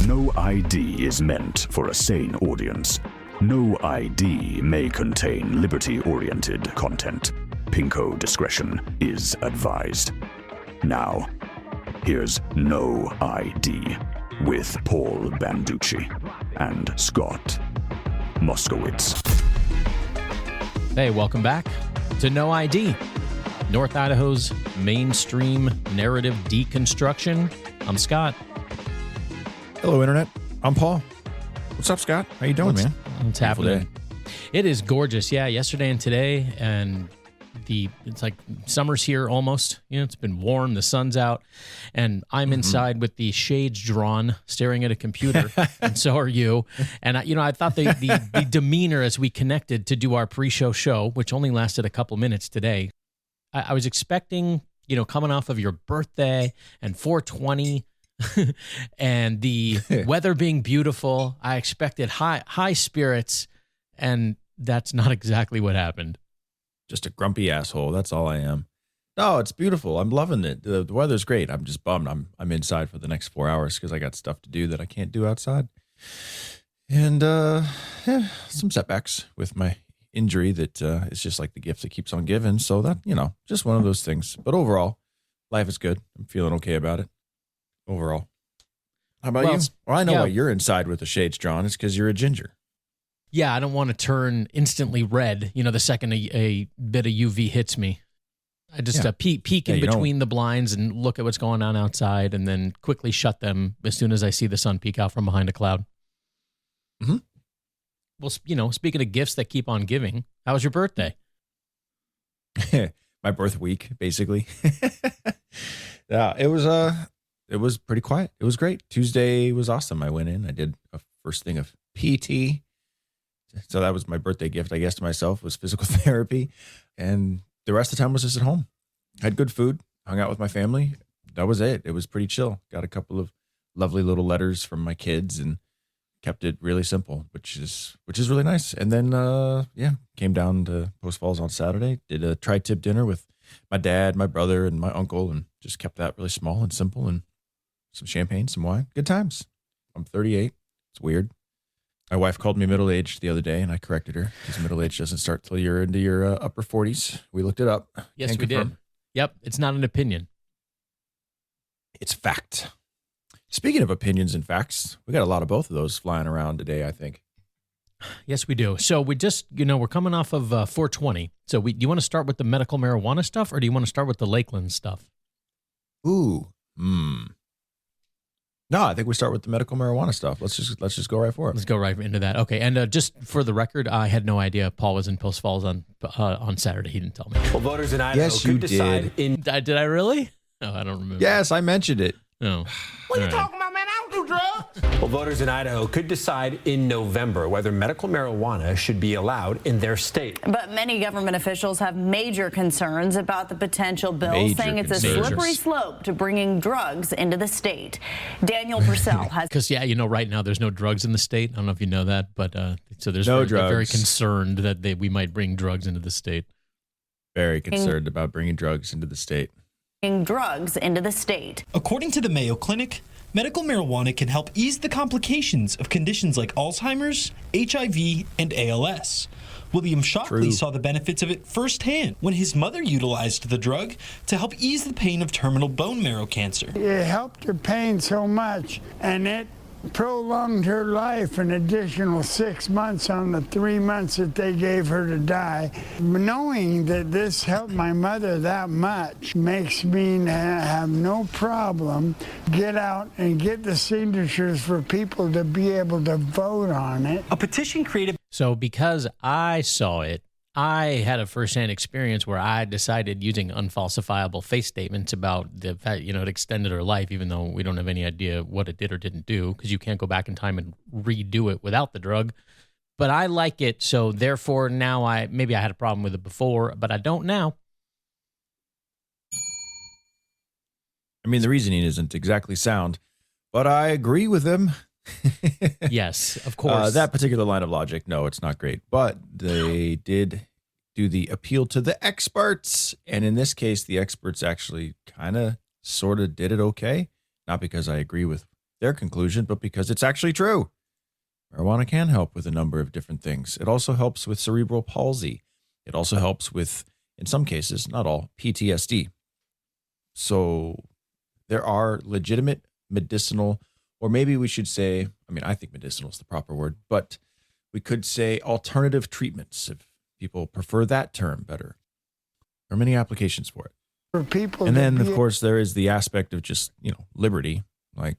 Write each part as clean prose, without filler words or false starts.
No ID is meant for a sane audience. No ID may contain liberty-oriented content. Pinko discretion is advised. Now, here's No ID with Paul Banducci and Scott Moskowitz. Hey, welcome back to No ID, North Idaho's mainstream narrative deconstruction. I'm Scott. Hello, Internet. I'm Paul. What's up, Scott? How you doing, man? What's happening? It is gorgeous. Yeah, yesterday and today, and it's like summer's here almost. You know, it's been warm. The sun's out, and I'm inside with the shades drawn, staring at a computer, and so are you. And I thought the demeanor as we connected to do our pre-show show, which only lasted a couple minutes today, I was expecting, coming off of your birthday and 420. and the weather being beautiful, I expected high spirits, and that's not exactly what happened. Just a grumpy asshole. That's all I am. No, it's beautiful. I'm loving it. The weather's great. I'm just bummed. I'm inside for the next 4 hours because I got stuff to do that I can't do outside. And some setbacks with my injury that is just like the gift that keeps on giving. So that, just one of those things. But overall, life is good. I'm feeling okay about it. Overall. How about you? Well, I know why you're inside with the shades drawn. It's because you're a ginger. Yeah, I don't want to turn instantly red, the second a bit of UV hits me. I just peek in between the blinds and look at what's going on outside and then quickly shut them as soon as I see the sun peek out from behind a cloud. Mm-hmm. Well, speaking of gifts that keep on giving, how was your birthday? My birth week, basically. Yeah, it was pretty quiet. It was great. Tuesday was awesome. I went in. I did a first thing of PT. So that was my birthday gift, I guess, to myself, was physical therapy. And the rest of the time was just at home. Had good food, hung out with my family. That was it. It was pretty chill. Got a couple of lovely little letters from my kids and kept it really simple, which is really nice. And then, came down to Post Falls on Saturday. Did a tri-tip dinner with my dad, my brother, and my uncle, and just kept that really small and simple, and some champagne, some wine. Good times. I'm 38. It's weird. My wife called me middle-aged the other day, and I corrected her because middle-age doesn't start till you're into your upper 40s. We looked it up. Yes, we did. Yep, it's not an opinion. It's fact. Speaking of opinions and facts, we got a lot of both of those flying around today, I think. Yes, we do. So we just, we're coming off of 420. So do you want to start with the medical marijuana stuff, or do you want to start with the Lakeland stuff? Ooh, No, I think we start with the medical marijuana stuff. Let's just go right for it. Let's go right into that. Okay, and just for the record, I had no idea Paul was in Post Falls on Saturday. He didn't tell me. Well, voters in Idaho could decide did I really? Oh, I don't remember. Yes, I mentioned it. No. What are you talking about, man? I don't do drugs. Well, voters in Idaho could decide in November whether medical marijuana should be allowed in their state. But many government officials have major concerns about the potential bill, saying it's a slippery slope to bringing drugs into the state. Daniel Purcell has... Because, right now there's no drugs in the state. I don't know if you know that, but so there's no drugs. They're very concerned that we might bring drugs into the state. Very concerned about bringing drugs into the state. Drugs into the state. According to the Mayo Clinic, medical marijuana can help ease the complications of conditions like Alzheimer's, HIV, and ALS. William Shockley saw the benefits of it firsthand when his mother utilized the drug to help ease the pain of terminal bone marrow cancer. It helped her pain so much, and it prolonged her life an additional 6 months on the 3 months that they gave her to die. Knowing that this helped my mother that much makes me have no problem get out and get the signatures for people to be able to vote on it. A petition created... So because I saw it, I had a firsthand experience where I decided using unfalsifiable face statements about the fact, it extended her life, even though we don't have any idea what it did or didn't do, because you can't go back in time and redo it without the drug. But I like it, so therefore now maybe I had a problem with it before, but I don't now. I mean, the reasoning isn't exactly sound, but I agree with him. Yes, of course. That particular line of logic, no, it's not great. But they did do the appeal to the experts. And in this case, the experts actually kind of sort of did it okay. Not because I agree with their conclusion, but because it's actually true. Marijuana can help with a number of different things. It also helps with cerebral palsy. It also helps with, in some cases, not all, PTSD. So there are legitimate medicinal, or maybe we should say, I mean, I think medicinal is the proper word, but we could say alternative treatments if people prefer that term better. There are many applications for it. For people, and then, of course, there is the aspect of just, liberty. Like,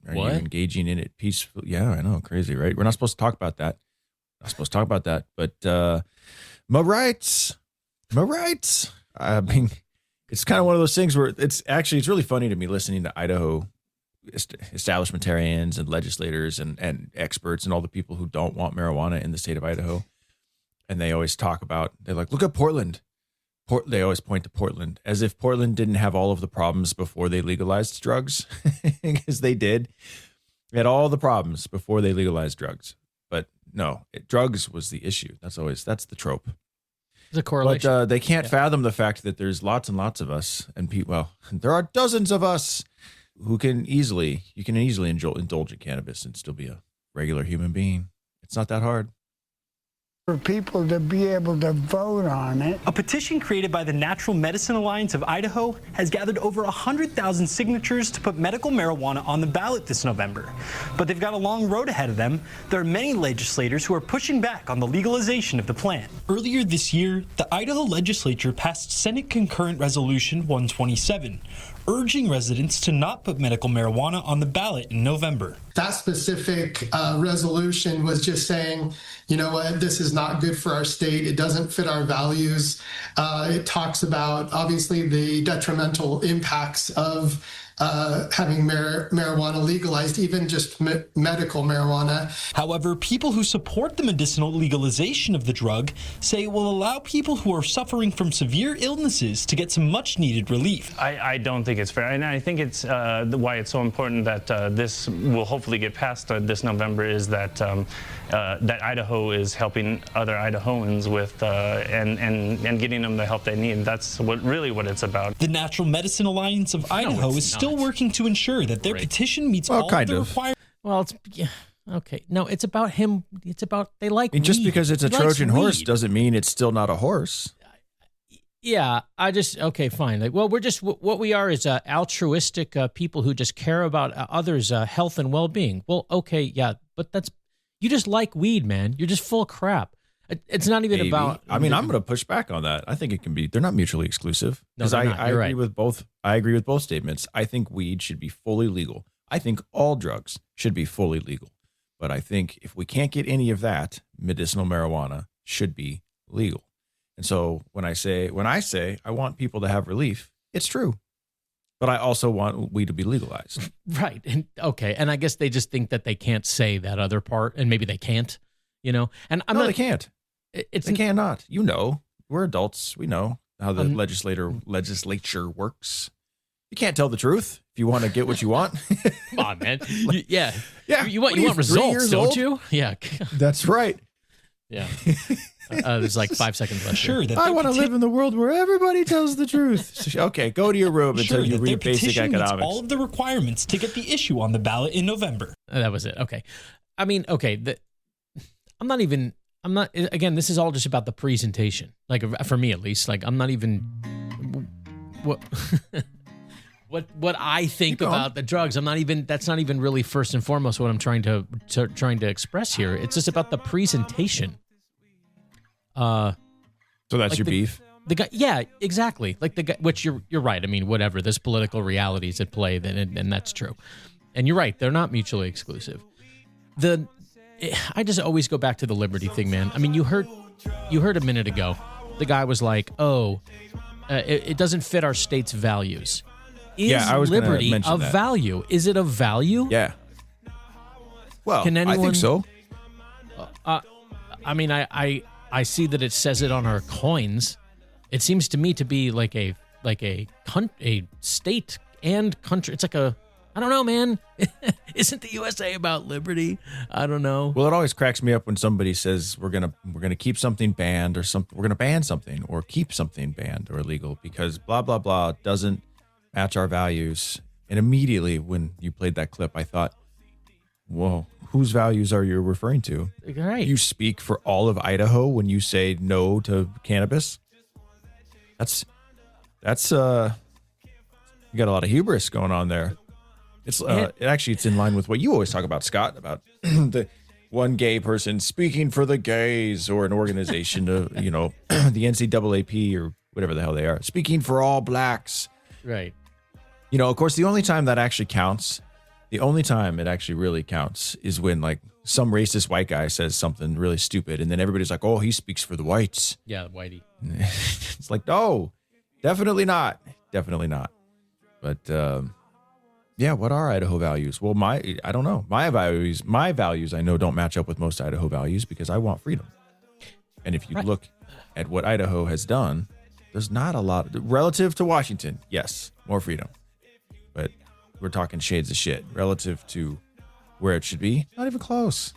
are you What? engaging in it peacefully? Yeah, I know. Crazy, right? We're not supposed to talk about that. But my rights. I mean, it's kind of one of those things where it's really funny to me listening to Idaho establishmentarians and legislators and experts and all the people who don't want marijuana in the state of Idaho. And they always talk about, they're like, look at Portland. They always point to Portland as if Portland didn't have all of the problems before they legalized drugs, because they did. They had all the problems before they legalized drugs. But no, drugs was the issue. That's the trope. It's a correlation. But they can't fathom the fact that there's lots and lots of us, and there are dozens of us who can easily indulge in cannabis and still be a regular human being. It's not that hard. For people to be able to vote on it. A petition created by the Natural Medicine Alliance of Idaho has gathered over 100,000 signatures to put medical marijuana on the ballot this November. But they've got a long road ahead of them. There are many legislators who are pushing back on the legalization of the plant. Earlier this year, the Idaho legislature passed Senate Concurrent Resolution 127, urging residents to not put medical marijuana on the ballot in November. That specific resolution was just saying, you know what, this is not good for our state. It doesn't fit our values. It talks about, obviously, the detrimental impacts of having marijuana legalized, even just medical marijuana. However, people who support the medicinal legalization of the drug say it will allow people who are suffering from severe illnesses to get some much-needed relief. I don't think it's fair, and I think it's why it's so important that this will hopefully get passed this November is that that Idaho is helping other Idahoans with and getting them the help they need. That's what it's about. The Natural Medicine Alliance of Idaho is still working to ensure that their petition meets all of the requirements. Well, okay. No, it's about him. It's about they like. And just weed. because it's a Trojan horse doesn't mean it's still not a horse. Yeah, okay, fine. Like, well, we're just what we are is altruistic people who just care about others' health and well-being. Well, okay, yeah, but you just like weed, man. You're just full of crap. It's not even about. I mean, I'm going to push back on that. I think it can be. They're not mutually exclusive. No, they're not. I agree with both. I agree with both statements. I think weed should be fully legal. I think all drugs should be fully legal. But I think if we can't get any of that, medicinal marijuana should be legal. And so when I say I want people to have relief, it's true. But I also want weed to be legalized. Right. And okay. And I guess they just think that they can't say that other part, and maybe they can't. And they can't. They cannot. We're adults. We know how the legislature works. You can't tell the truth if you want to get what you want. Come on, man. Yeah. You want 3 results, don't old? you? Yeah. That's right. Yeah. There's like 5 seconds left. Sure. I want to live in the world where everybody tells the truth. Okay, go to your room until you read basic economics. Meets all of the requirements to get the issue on the ballot in November. That was it. Okay. I mean, okay. Again, this is all just about the presentation. Like, for me at least, like, I'm not even what I think about the drugs. That's not even really first and foremost what I'm trying to express here. It's just about the presentation. So that's your beef? The guy, yeah, exactly. Like the guy, which you're right. I mean, whatever. There's political realities at play, and that's true. And you're right. They're not mutually exclusive. I just always go back to the liberty thing, man. I mean, you heard a minute ago, the guy was like, it doesn't fit our state's values. I was liberty a value? Is it a value? Yeah. Well, I think so. I mean, I see that it says it on our coins. It seems to me to be like a state and country. It's like I don't know, man. Isn't the USA about liberty? I don't know. Well, it always cracks me up when somebody says we're gonna keep something banned or something. We're gonna ban something or keep something banned or illegal because blah blah blah doesn't match our values. And immediately when you played that clip, I thought, Well, whose values are you referring to? Right. You speak for all of Idaho when you say no to cannabis? That's you got a lot of hubris going on there. It's it's in line with what you always talk about, Scott, about the one gay person speaking for the gays, or an organization of, the NCAAP or whatever the hell they are, speaking for all blacks. Right. Of course, the only time that actually counts, the only time it actually really counts is when like some racist white guy says something really stupid, and then everybody's like, oh, he speaks for the whites. Yeah, whitey. It's like, no, definitely not. Definitely not. But what are Idaho values? Well, I don't know. My values I know don't match up with most Idaho values because I want freedom. And if you look at what Idaho has done, there's not a lot relative to Washington. Yes, more freedom. But we're talking shades of shit relative to where it should be. Not even close.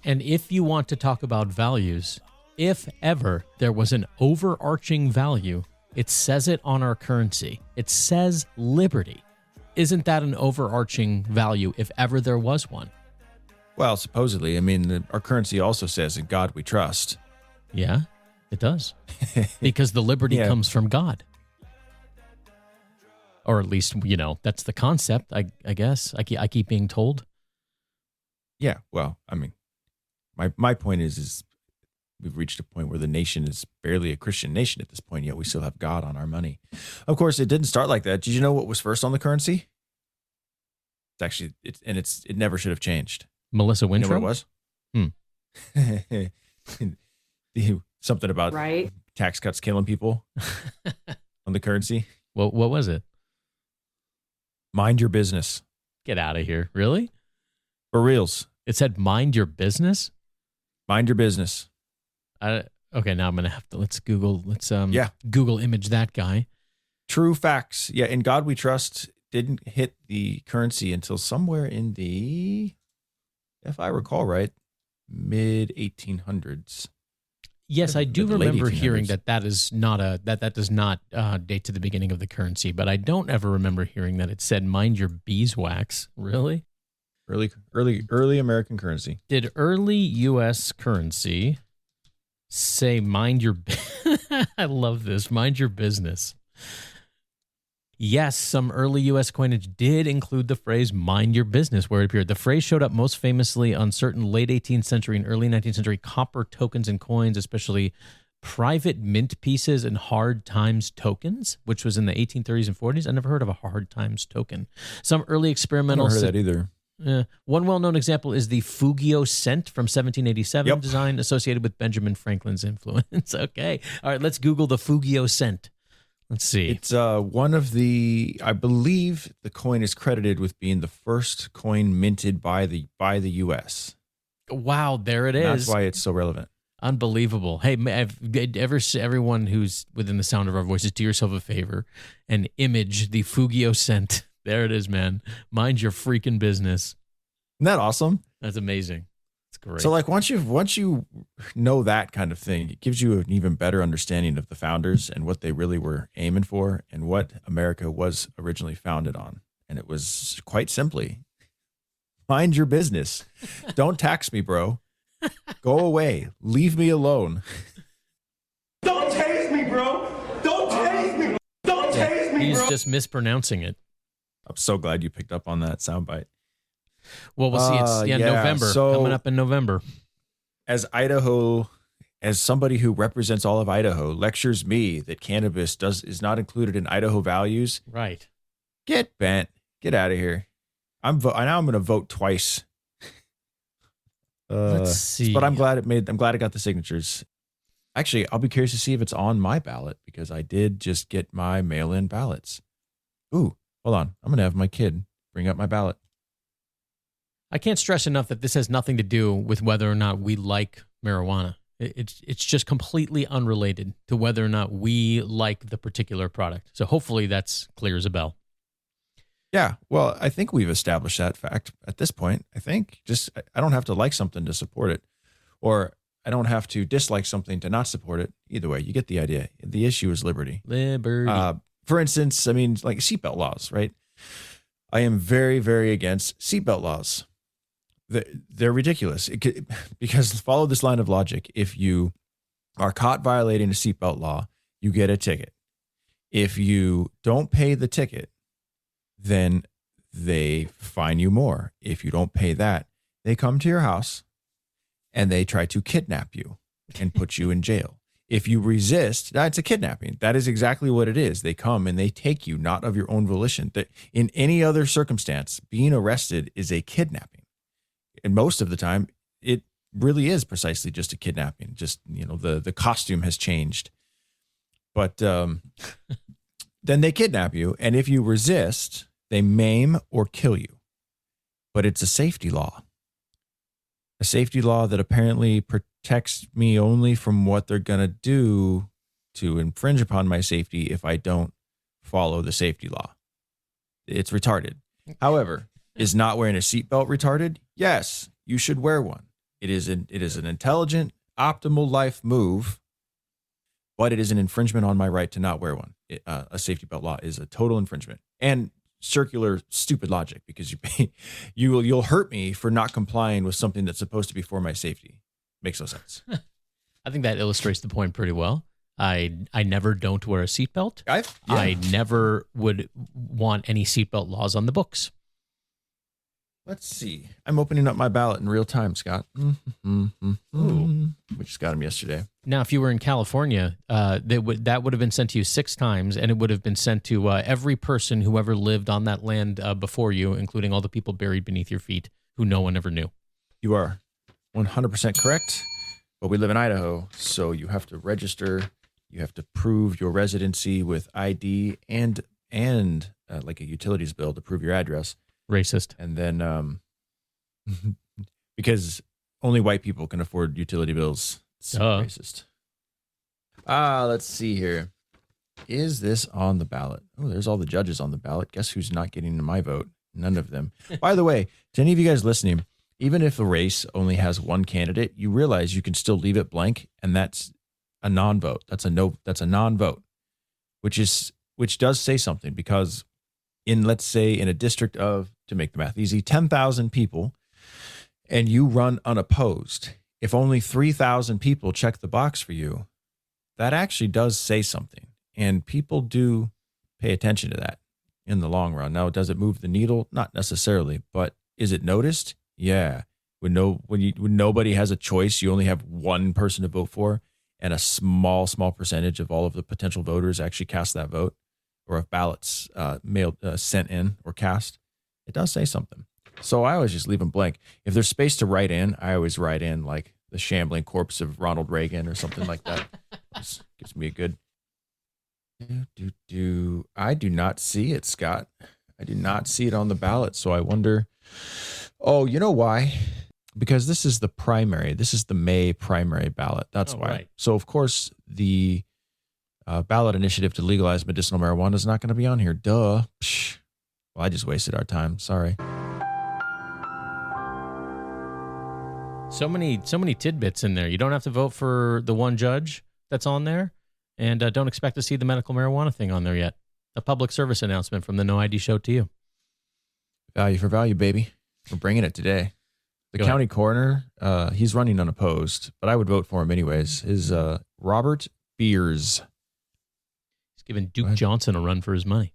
And if you want to talk about values, if ever there was an overarching value, it says it on our currency. It says liberty. Isn't that an overarching value if ever there was one? Well, supposedly. I mean, our currency also says, in God we trust. Yeah, it does. Because the liberty comes from God. Or at least, that's the concept, I guess. I keep being told. Yeah, well, I mean, my point is we've reached a point where the nation is barely a Christian nation at this point, yet we still have God on our money. Of course, it didn't start like that. Did you know what was first on the currency? It's actually, it never should have changed. Melissa Winthrop? You know what it was? Something about tax cuts killing people on the currency. What was it? Mind your business. Get out of here. Really? For reals. It said mind your business? Mind your business. Okay, now I'm going to have to, let's Google image that guy. True facts. Yeah, in God we trust didn't hit the currency until somewhere in the, if I recall right, mid 1800s. Yes, I do remember hearing that is not that does not date to the beginning of the currency, but I don't ever remember hearing that it said mind your beeswax. Really? Early American currency. Did early U.S. currency say mind your I love this. Mind your business. Yes, some early U.S. coinage did include the phrase mind your business where it appeared. The phrase showed up most famously on certain late 18th century and early 19th century copper tokens and coins, especially private mint pieces and hard times tokens, which was in the 1830s and 40s. I never heard of a hard times token. Some early experimental... I never heard that either. One well-known example is the Fugio cent from 1787, design associated with Benjamin Franklin's influence. Okay. All right, let's Google the Fugio cent. Let's see. It's one of the, I believe the coin is credited with being the first coin minted by the U.S. Wow, there it is. That's why it's so relevant. Unbelievable. Hey, everyone who's within the sound of our voices, do yourself a favor and image the Fugio cent. There it is, man. Mind your freaking business. Isn't that awesome? That's amazing. It's great. So like once you know that kind of thing, it gives you an even better understanding of the founders and what they really were aiming for and what America was originally founded on. And it was quite simply, mind your business. Don't tax me, bro. Go away. Leave me alone. Don't tase me, bro. Don't tase me. Don't tase me, bro. He's just mispronouncing it. I'm so glad you picked up on that soundbite. Well, we'll see. It's November. So, coming up in November. As somebody who represents all of Idaho, lectures me that cannabis is not included in Idaho values. Right. Get bent. Get out of here. I'm going to vote twice. Let's see. But I'm glad it got the signatures. Actually, I'll be curious to see if it's on my ballot because I did just get my mail-in ballots. Ooh, hold on. I'm going to have my kid bring up my ballot. I can't stress enough that this has nothing to do with whether or not we like marijuana. It's just completely unrelated to whether or not we like the particular product. So hopefully that's clear as a bell. Yeah, well, I think we've established that fact at this point. I think I don't have to like something to support it, or I don't have to dislike something to not support it. Either way, you get the idea. The issue is liberty. Liberty. For instance, I mean, like seatbelt laws, right? I am very, very against seatbelt laws. they're ridiculous. Because follow this line of logic. If you are caught violating a seatbelt law, you get a ticket. If you don't pay the ticket, then they fine you more. If you don't pay that, they come to your house and they try to kidnap you and put you in jail. If you resist, that's a kidnapping. That is exactly what it is. They come and they take you, not of your own volition. In any other circumstance, being arrested is a kidnapping. And most of the time, it really is precisely just a kidnapping. Just, the costume has changed. But then they kidnap you. And if you resist, they maim or kill you. But it's a safety law. A safety law that apparently protects me only from what they're going to do to infringe upon my safety if I don't follow the safety law. It's retarded. However, is not wearing a seatbelt retarded? Yes, you should wear one. It is an intelligent, optimal life move, but it is an infringement on my right to not wear one. A safety belt law is a total infringement. And circular stupid logic, because you'll hurt me for not complying with something that's supposed to be for my safety. Makes no sense. I think that illustrates the point pretty well. I never don't wear a seatbelt. I never would want any seatbelt laws on the books. Let's see. I'm opening up my ballot in real time, Scott. We just got them yesterday. Now, if you were in California, that would have been sent to you 6 times, and it would have been sent to every person who ever lived on that land before you, including all the people buried beneath your feet who no one ever knew. You are 100% correct, but we live in Idaho, so you have to register. You have to prove your residency with ID and like a utilities bill to prove your address. Racist. And then because only white people can afford utility bills. Racist. Let's see here. Is this on the ballot? Oh, there's all the judges on the ballot. Guess who's not getting my vote? None of them. By the way, to any of you guys listening, even if a race only has one candidate, you realize you can still leave it blank, and that's a non-vote. That's a non-vote, which does say something, because let's say in a district of, to make the math easy, 10,000 people, and you run unopposed, if only 3,000 people check the box for you, that actually does say something. And people do pay attention to that in the long run. Now, does it move the needle? Not necessarily, but is it noticed? Yeah. When nobody has a choice, you only have one person to vote for, and a small percentage of all of the potential voters actually cast that vote, or if ballots sent in or cast, it does say something. So I always just leave them blank. If there's space to write in, I always write in like the shambling corpse of Ronald Reagan or something like that. Just gives me a good. I do not see it, Scott. I do not see it on the ballot. So I wonder. Oh, you know why? Because this is the primary. This is the May primary ballot. That's why. Right. So of course the ballot initiative to legalize medicinal marijuana is not going to be on here. Duh. Psh. Well, I just wasted our time. Sorry. So many tidbits in there. You don't have to vote for the one judge that's on there, and don't expect to see the medical marijuana thing on there yet. A public service announcement from the No ID Show to you. Value for value, baby. We're bringing it today. The county coroner, he's running unopposed, but I would vote for him anyways, is Robert Beers. He's giving Duke Johnson a run for his money.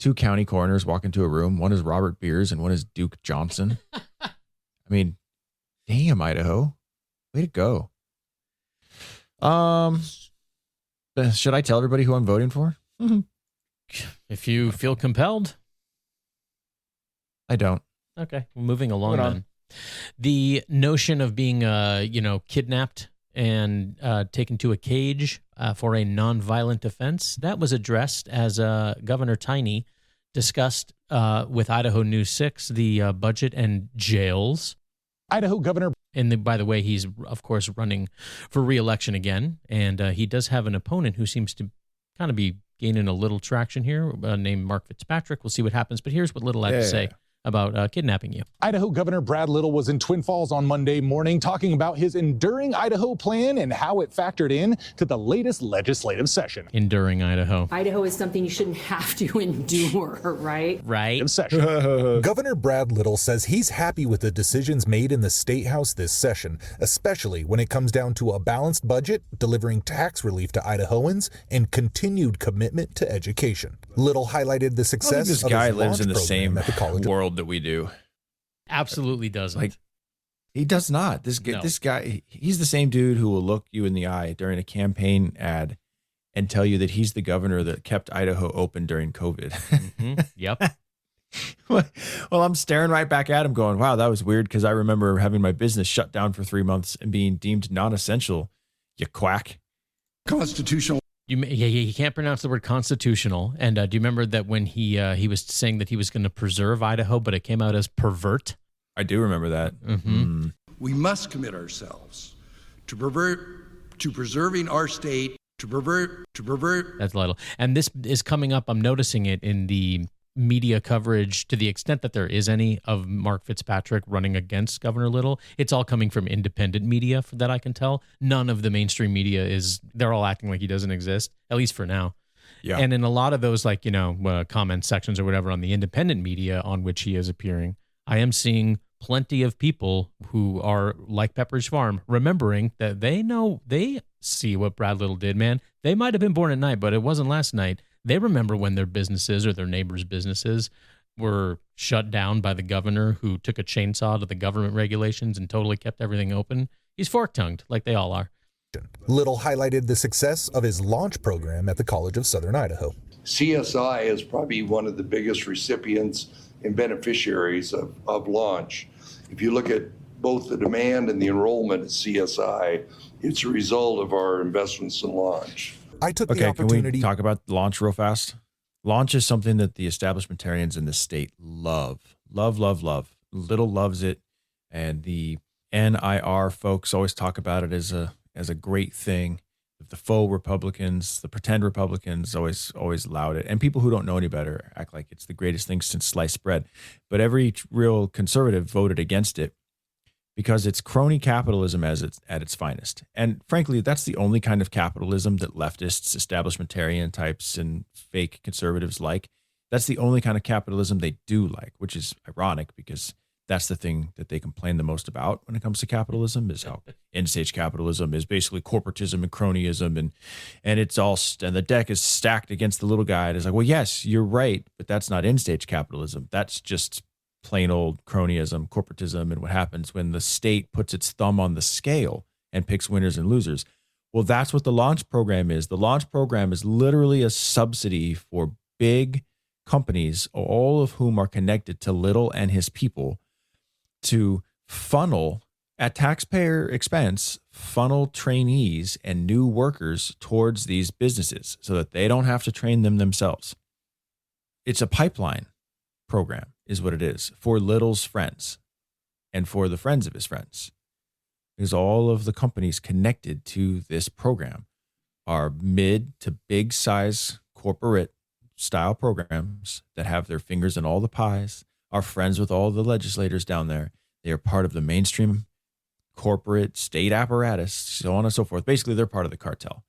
2 county coroners walk into a room. One is Robert Beers and one is Duke Johnson. I mean, damn, Idaho. Way to go. Should I tell everybody who I'm voting for? If you feel compelled. I don't. Okay, moving along then. The notion of being, kidnapped and taken to a cage for a nonviolent offense, that was addressed as Governor Tiny discussed with Idaho News 6, the budget and jails. Idaho Governor. And by the way, he's, of course, running for re-election again. And he does have an opponent who seems to kind of be gaining a little traction here, named Mark Fitzpatrick. We'll see what happens. But here's what Little had to say about kidnapping you. Idaho Governor Brad Little was in Twin Falls on Monday morning talking about his Enduring Idaho plan and how it factored in to the latest legislative session. Enduring Idaho. Idaho is something you shouldn't have to endure, right? Right. Session. Governor Brad Little says he's happy with the decisions made in the State House this session, especially when it comes down to a balanced budget, delivering tax relief to Idahoans, and continued commitment to education. Little highlighted the success this of guy his lives in the launch same program at the college. world that we do. Absolutely doesn't. Like, he does not. This guy, he's the same dude who will look you in the eye during a campaign ad and tell you that he's the governor that kept Idaho open during COVID. Mm-hmm. Yep. Well, I'm staring right back at him going, wow, that was weird because I remember having my business shut down for 3 months and being deemed non-essential, you quack. Constitutional. You can't pronounce the word constitutional. And do you remember that when he was saying that he was going to preserve Idaho, but it came out as pervert? I do remember that. Mm-hmm. We must commit ourselves to preserving our state, to pervert. That's little. And this is coming up. I'm noticing it in the media coverage to the extent that there is any of Mark Fitzpatrick running against Governor Little. It's all coming from independent media that I can tell. None of the mainstream media they're all acting like he doesn't exist, at least for now. Yeah. And in a lot of those, comment sections or whatever on the independent media on which he is appearing, I am seeing plenty of people who are like Pepperidge Farm, remembering that they see what Brad Little did, man. They might have been born at night, but it wasn't last night. They remember when their businesses or their neighbors' businesses were shut down by the governor who took a chainsaw to the government regulations and totally kept everything open. He's fork-tongued, like they all are. Little highlighted the success of his launch program at the College of Southern Idaho. CSI is probably one of the biggest recipients and beneficiaries of launch. If you look at both the demand and the enrollment at CSI, it's a result of our investments in launch. I took the opportunity. Can we talk about launch real fast? Launch is something that the establishmentarians in the state love. Little loves it. And the NIR folks always talk about it as a great thing. The faux Republicans, the pretend Republicans always loud it. And people who don't know any better act like it's the greatest thing since sliced bread. But every real conservative voted against it because it's crony capitalism at its finest. And frankly, that's the only kind of capitalism that leftists, establishmentarian types, and fake conservatives like. That's the only kind of capitalism they do like, which is ironic because that's the thing that they complain the most about when it comes to capitalism, is how end-stage capitalism is basically corporatism and cronyism, and it's all and the deck is stacked against the little guy. And it's like, well, yes, you're right, but that's not end-stage capitalism. That's just plain old cronyism, corporatism, and what happens when the state puts its thumb on the scale and picks winners and losers. Well, that's what the launch program is. The launch program is literally a subsidy for big companies, all of whom are connected to Little and his people, to funnel at taxpayer expense, funnel trainees and new workers towards these businesses so that they don't have to train them themselves. It's a pipeline program is what it is for Little's friends and for the friends of his friends. Because all of the companies connected to this program are mid to big size corporate style programs that have their fingers in all the pies, are friends with all the legislators down there. They are part of the mainstream corporate state apparatus, so on and so forth. Basically, they're part of the cartel.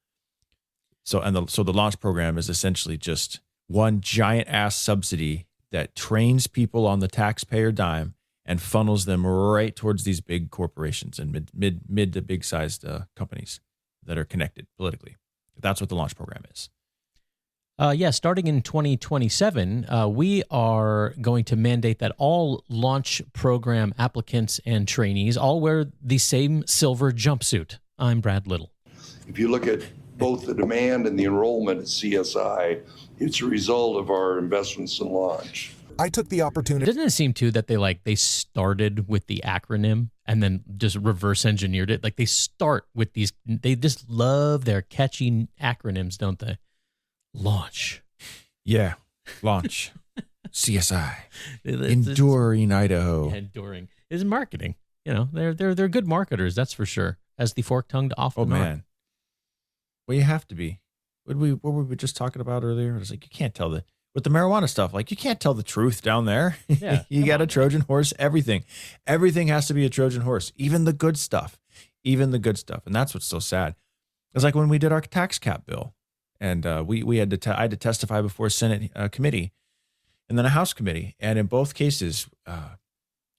So the launch program is essentially just one giant ass subsidy that trains people on the taxpayer dime and funnels them right towards these big corporations and mid to big sized companies that are connected politically. That's what the launch program is. Starting in 2027, we are going to mandate that all launch program applicants and trainees all wear the same silver jumpsuit. I'm Brad Little. If you look at both the demand and the enrollment at CSI, it's a result of our investments in launch. I took the opportunity. Doesn't it seem too that they started with the acronym and then just reverse engineered it? Like they start with these, they just love their catchy acronyms, don't they? Launch. Yeah. Launch. CSI. Enduring Idaho. Yeah, enduring is marketing. You know, they're good marketers, that's for sure. As the fork-tongued often Oh man. Well, you have to be. What were we just talking about earlier? It's like you can't tell with the marijuana stuff. Like, you can't tell the truth down there. Yeah, you got a Trojan horse, everything. Everything has to be a Trojan horse, even the good stuff. And that's what's so sad. It's like when we did our tax cap bill, and I had to testify before a Senate committee and then a House committee. And in both cases,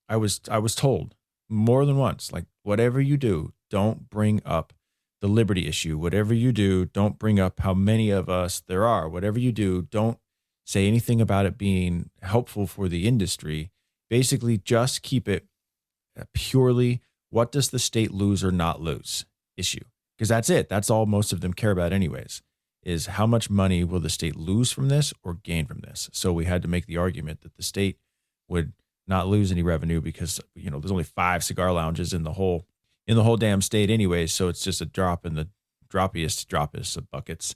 I was told more than once, like, whatever you do, don't bring up the liberty issue. Whatever you do, don't bring up how many of us there are. Whatever you do, don't say anything about it being helpful for the industry. Basically, just keep it purely, what does the state lose or not lose issue? Because that's it. That's all most of them care about anyways, is how much money will the state lose from this or gain from this? So we had to make the argument that the state would not lose any revenue because, there's only 5 cigar lounges in the whole damn state anyways. So it's just a drop in the dropiest of buckets.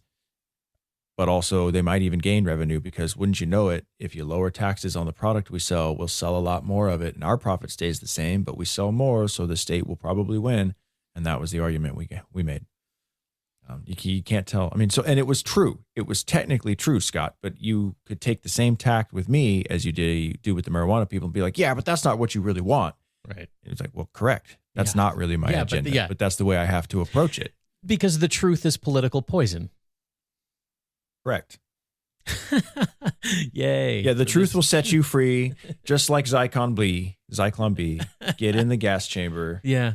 But also they might even gain revenue because, wouldn't you know it, if you lower taxes on the product we sell, we'll sell a lot more of it and our profit stays the same, but we sell more. So the state will probably win. And that was the argument we made. You can't tell. I mean, and it was true. It was technically true, Scott, but you could take the same tact with me as you do with the marijuana people and be like, yeah, but that's not what you really want. Right. It's like, well, correct. That's not really my agenda, but that's the way I have to approach it. Because the truth is political poison. Correct. Yay. Yeah, the truth will set you free, just like Zyklon B. Get in the gas chamber. Yeah.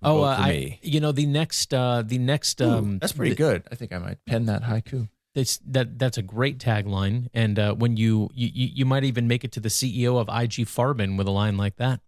The next that's pretty good. I think I might pen that haiku. That's a great tagline. And when you might even make it to the CEO of IG Farben with a line like that.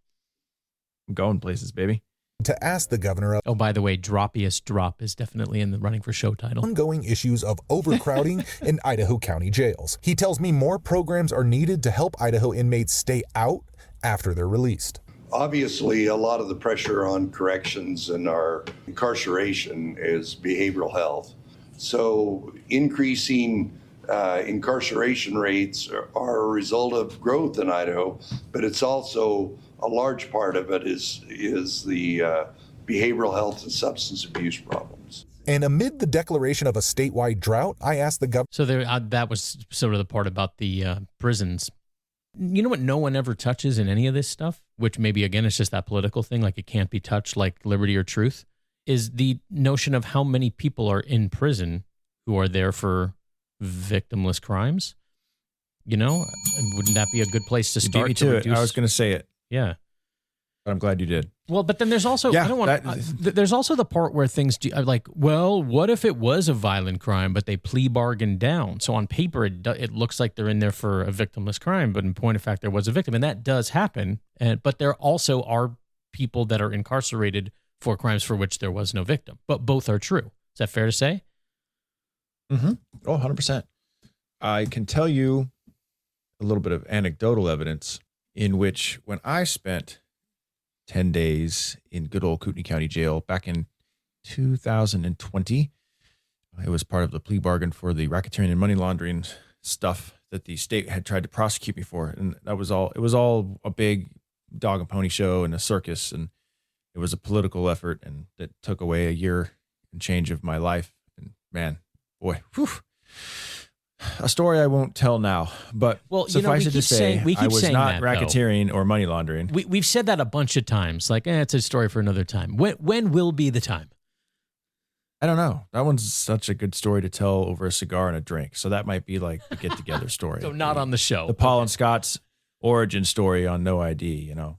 I'm going places, baby. To ask the governor. Oh, by the way, Dropiest Drop is definitely in the running for show title. Ongoing issues of overcrowding in Idaho County jails. He tells me more programs are needed to help Idaho inmates stay out after they're released. Obviously, a lot of the pressure on corrections and our incarceration is behavioral health. So increasing incarceration rates are a result of growth in Idaho, but it's also a large part of it is the behavioral health and substance abuse problems. And amid the declaration of a statewide drought, I asked the governor. So that was sort of the part about the prisons. You know what no one ever touches in any of this stuff, which maybe, again, it's just that political thing, like it can't be touched like liberty or truth, is the notion of how many people are in prison who are there for victimless crimes. Wouldn't that be a good place to start? You beat me to it. I was going to say it. Yeah. But I'm glad you did. Well, but then there's also there's also the part where things do like, well, what if it was a violent crime, but they plea bargained down? So on paper, it looks like they're in there for a victimless crime, but in point of fact, there was a victim, and that does happen. But there also are people that are incarcerated for crimes for which there was no victim. But both are true. Is that fair to say? Mm-hmm. Oh, 100%. I can tell you a little bit of anecdotal evidence in which when I spent 10 days in good old Kootenai County Jail back in 2020. It was part of the plea bargain for the racketeering and money laundering stuff that the state had tried to prosecute me for. And it was all a big dog and pony show and a circus. And it was a political effort, and that took away a year and change of my life. And man, boy, whew. A story I won't tell now, but suffice it to say, I was not racketeering or money laundering. We've said that a bunch of times. Like, it's a story for another time. When will be the time? I don't know. That one's such a good story to tell over a cigar and a drink. So that might be like the get-together story. So not on the show. The Paul and Scott's origin story on No ID, Well,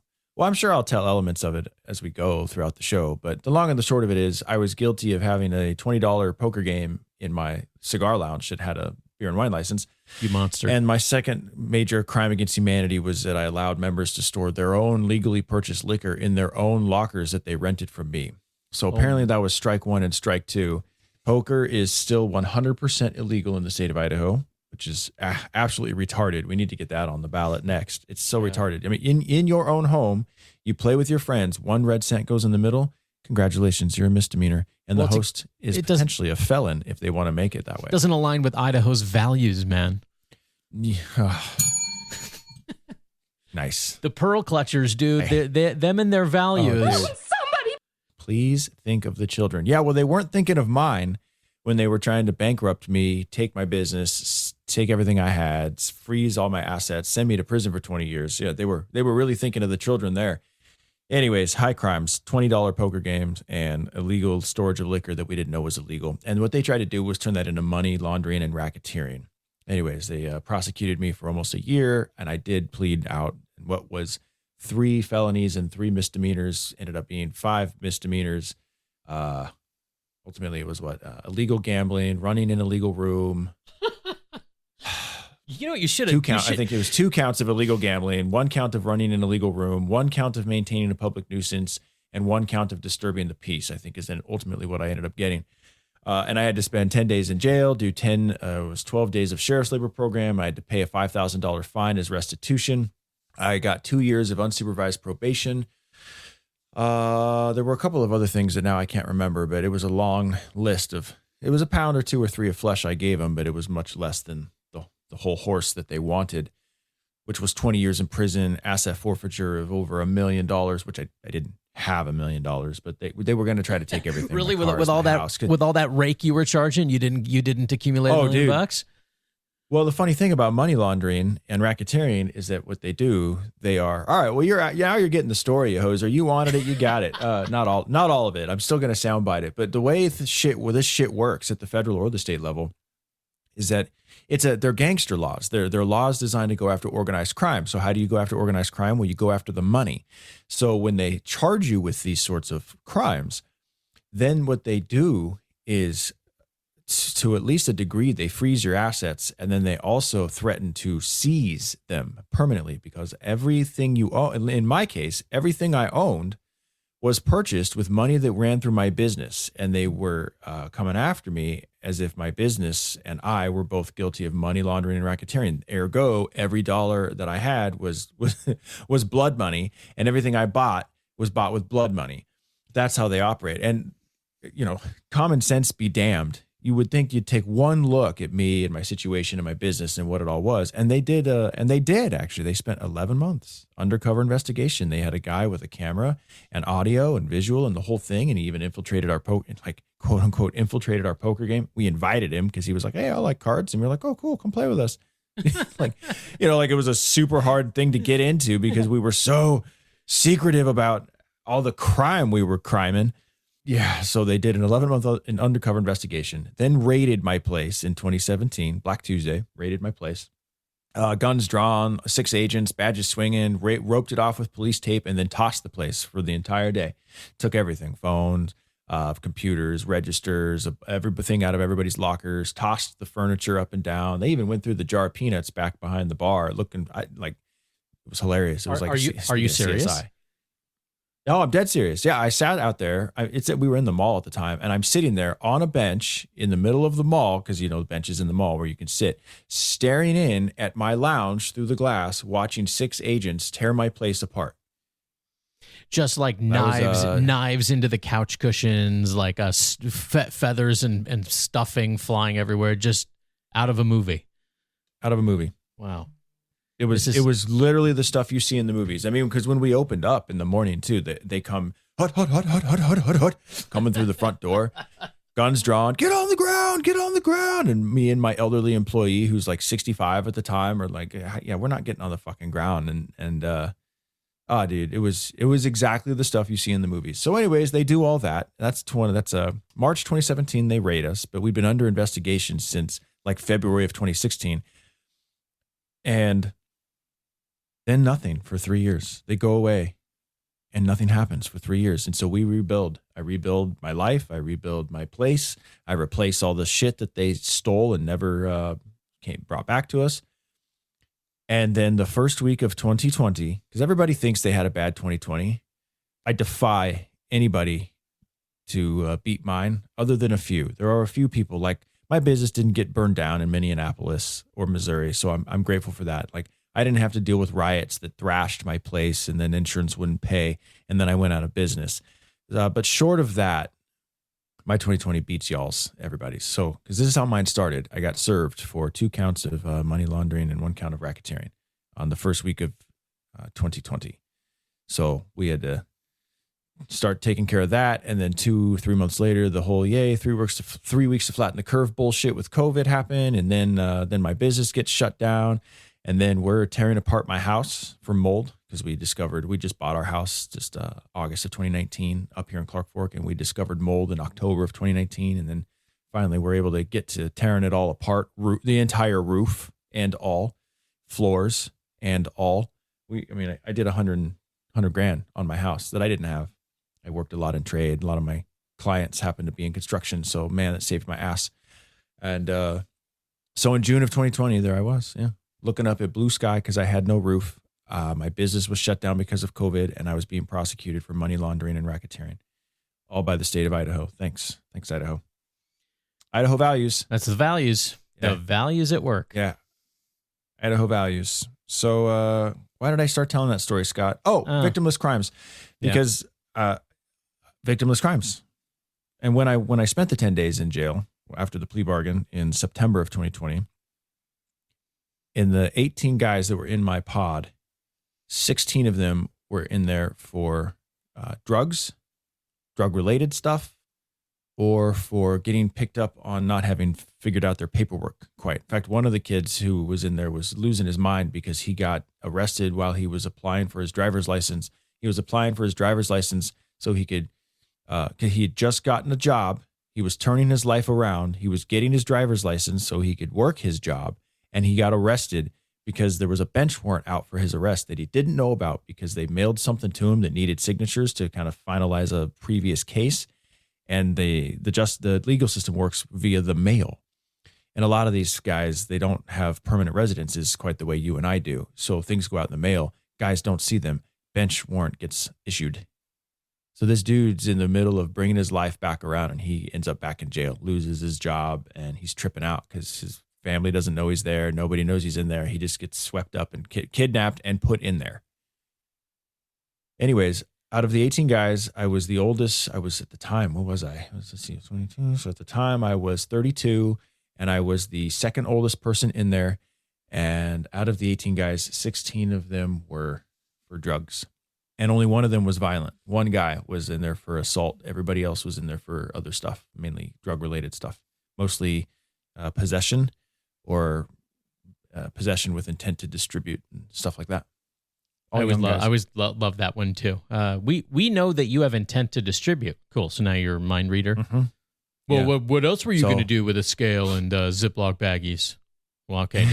I'm sure I'll tell elements of it as we go throughout the show. But the long and the short of it is I was guilty of having a $20 poker game in my cigar lounge that had a beer and wine license. You monster. And my second major crime against humanity was that I allowed members to store their own legally purchased liquor in their own lockers that they rented from me. So apparently that was strike one and strike two. Poker is still 100% illegal in the state of Idaho, which is absolutely retarded. We need to get that on the ballot next. It's so retarded. I mean, in your own home, you play with your friends. 1 red cent goes in the middle. Congratulations, you're a misdemeanor. And the host is potentially a felon if they want to make it that way. Doesn't align with Idaho's values, man. Yeah. Nice. The pearl clutchers, dude. Them and their values. Please think of the children. Yeah, well, they weren't thinking of mine when they were trying to bankrupt me, take my business, take everything I had, freeze all my assets, send me to prison for 20 years. Yeah, they were really thinking of the children there. Anyways, high crimes, $20 poker games, and illegal storage of liquor that we didn't know was illegal. And what they tried to do was turn that into money laundering and racketeering. Anyways, they prosecuted me for almost a year, and I did plead out. What was 3 felonies and 3 misdemeanors ended up being 5 misdemeanors. Ultimately, it was illegal gambling, running in a illegal room. You know, you should have. I think it was 2 counts of illegal gambling, 1 count of running in a legal room, 1 count of maintaining a public nuisance, and 1 count of disturbing the peace, I think is then ultimately what I ended up getting. And I had to spend 10 days in jail, do 12 days of sheriff's labor program. I had to pay a $5,000 fine as restitution. I got 2 years of unsupervised probation. There were a couple of other things that now I can't remember, but it was a long list it was a pound or 2 or 3 of flesh I gave them, but it was much less than the whole horse that they wanted, which was 20 years in prison, asset forfeiture of over $1 million, which I didn't have $1 million, but they were going to try to take everything. Really, with all that rake you were charging, you didn't accumulate $1 million bucks? Well, the funny thing about money laundering and racketeering is that what they do, they are, all right, well, now you're getting the story, you hoser. You wanted it, you got it. Not all of it. I'm still going to soundbite it. But the way this shit works at the federal or the state level is that they're gangster laws. They're laws designed to go after organized crime. So how do you go after organized crime? Well, you go after the money. So when they charge you with these sorts of crimes, then what they do is, to at least a degree, they freeze your assets, and then they also threaten to seize them permanently, because everything you own, in my case, everything I owned was purchased with money that ran through my business, and they were coming after me as if my business and I were both guilty of money laundering and racketeering. Ergo, every dollar that I had was blood money, and everything I bought was bought with blood money. That's how they operate. And, common sense be damned. You would think you'd take one look at me and my situation and my business and what it all was. And they did, actually. They spent 11 months undercover investigation. They had a guy with a camera and audio and visual and the whole thing. And he even infiltrated our quote unquote, infiltrated our poker game. We invited him because he was like, hey, I like cards. And we were like, oh, cool, come play with us. like it was a super hard thing to get into because we were so secretive about all the crime we were criming. Yeah, so they did an 11-month undercover investigation, then raided my place in 2017, Black Tuesday, raided my place. Guns drawn, 6 agents, badges swinging, roped it off with police tape, and then tossed the place for the entire day. Took everything, phones, computers, registers, everything out of everybody's lockers, tossed the furniture up and down. They even went through the jar of peanuts back behind the bar, looking like it was hilarious. It was are you serious? CSI. No, I'm dead serious. Yeah, I sat out there. We were in the mall at the time, and I'm sitting there on a bench in the middle of the mall, because the bench is in the mall where you can sit, staring in at my lounge through the glass, watching 6 agents tear my place apart. Just like knives into the couch cushions, like feathers and stuffing flying everywhere, just out of a movie. Out of a movie. Wow. It was literally the stuff you see in the movies. I mean, because when we opened up in the morning too, they come hut, coming through the front door, guns drawn, get on the ground. And me and my elderly employee, who's like 65 at the time, are like, yeah, we're not getting on the fucking ground. Dude, it was exactly the stuff you see in the movies. So anyways, they do all that. That's March 2017, they raid us, but we've been under investigation since like February of 2016. And then nothing for 3 years. They go away and nothing happens for 3 years. And so we rebuild. I rebuild my life. I rebuild my place. I replace all the shit that they stole and never brought back to us. And then the first week of 2020, because everybody thinks they had a bad 2020, I defy anybody to beat mine other than a few. There are a few people, like my business didn't get burned down in Minneapolis or Missouri. So I'm grateful for that. Like, I didn't have to deal with riots that thrashed my place and then insurance wouldn't pay. And then I went out of business. But short of that, my 2020 beats y'all's, everybody's. So, because this is how mine started. I got served for 2 counts of money laundering and 1 count of racketeering on the first week of 2020. So we had to start taking care of that. And then 2-3 months later, the whole 3 weeks to flatten the curve bullshit with COVID happened. And then my business gets shut down. And then we're tearing apart my house for mold because we just bought our house just August of 2019 up here in Clark Fork. And we discovered mold in October of 2019. And then finally we're able to get to tearing it all apart, the entire roof and all floors and all. I did $100 grand on my house that I didn't have. I worked a lot in trade. A lot of my clients happened to be in construction. So man, that saved my ass. And so in June of 2020, there I was, looking up at blue sky because I had no roof. My business was shut down because of COVID, and I was being prosecuted for money laundering and racketeering, all by the state of Idaho. Thanks, Idaho. Idaho values. That's the values. Yeah. The values at work. Yeah. Idaho values. So why did I start telling that story, Scott? Victimless crimes. Because victimless crimes. And when I spent the 10 days in jail after the plea bargain in September of 2020, in the 18 guys that were in my pod, 16 of them were in there for drugs, drug-related stuff, or for getting picked up on not having figured out their paperwork quite. In fact, one of the kids who was in there was losing his mind because he got arrested while he was applying for his driver's license. He was applying for his driver's license so he could, he had just gotten a job. He was turning his life around. He was getting his driver's license so he could work his job. And he got arrested because there was a bench warrant out for his arrest that he didn't know about because they mailed something to him that needed signatures to kind of finalize a previous case. And the legal system works via the mail. And a lot of these guys, they don't have permanent residences quite the way you and I do. So things go out in the mail. Guys don't see them. Bench warrant gets issued. So this dude's in the middle of bringing his life back around and he ends up back in jail, loses his job, and he's tripping out because his family doesn't know he's there. Nobody knows he's in there. He just gets swept up and kidnapped and put in there. Anyways, out of the 18 guys, I was the oldest. I was at the time, what was I? Let's see, 22. So at the time I was 32 and I was the second oldest person in there. And out of the 18 guys, 16 of them were for drugs. And only one of them was violent. One guy was in there for assault. Everybody else was in there for other stuff, mainly drug-related stuff, mostly possession or possession with intent to distribute and stuff like that. I always love that one too. We know that you have intent to distribute. Cool. So now you're a mind reader. Mm-hmm. Well, what else were you going to do with a scale and Ziploc baggies? Well, okay.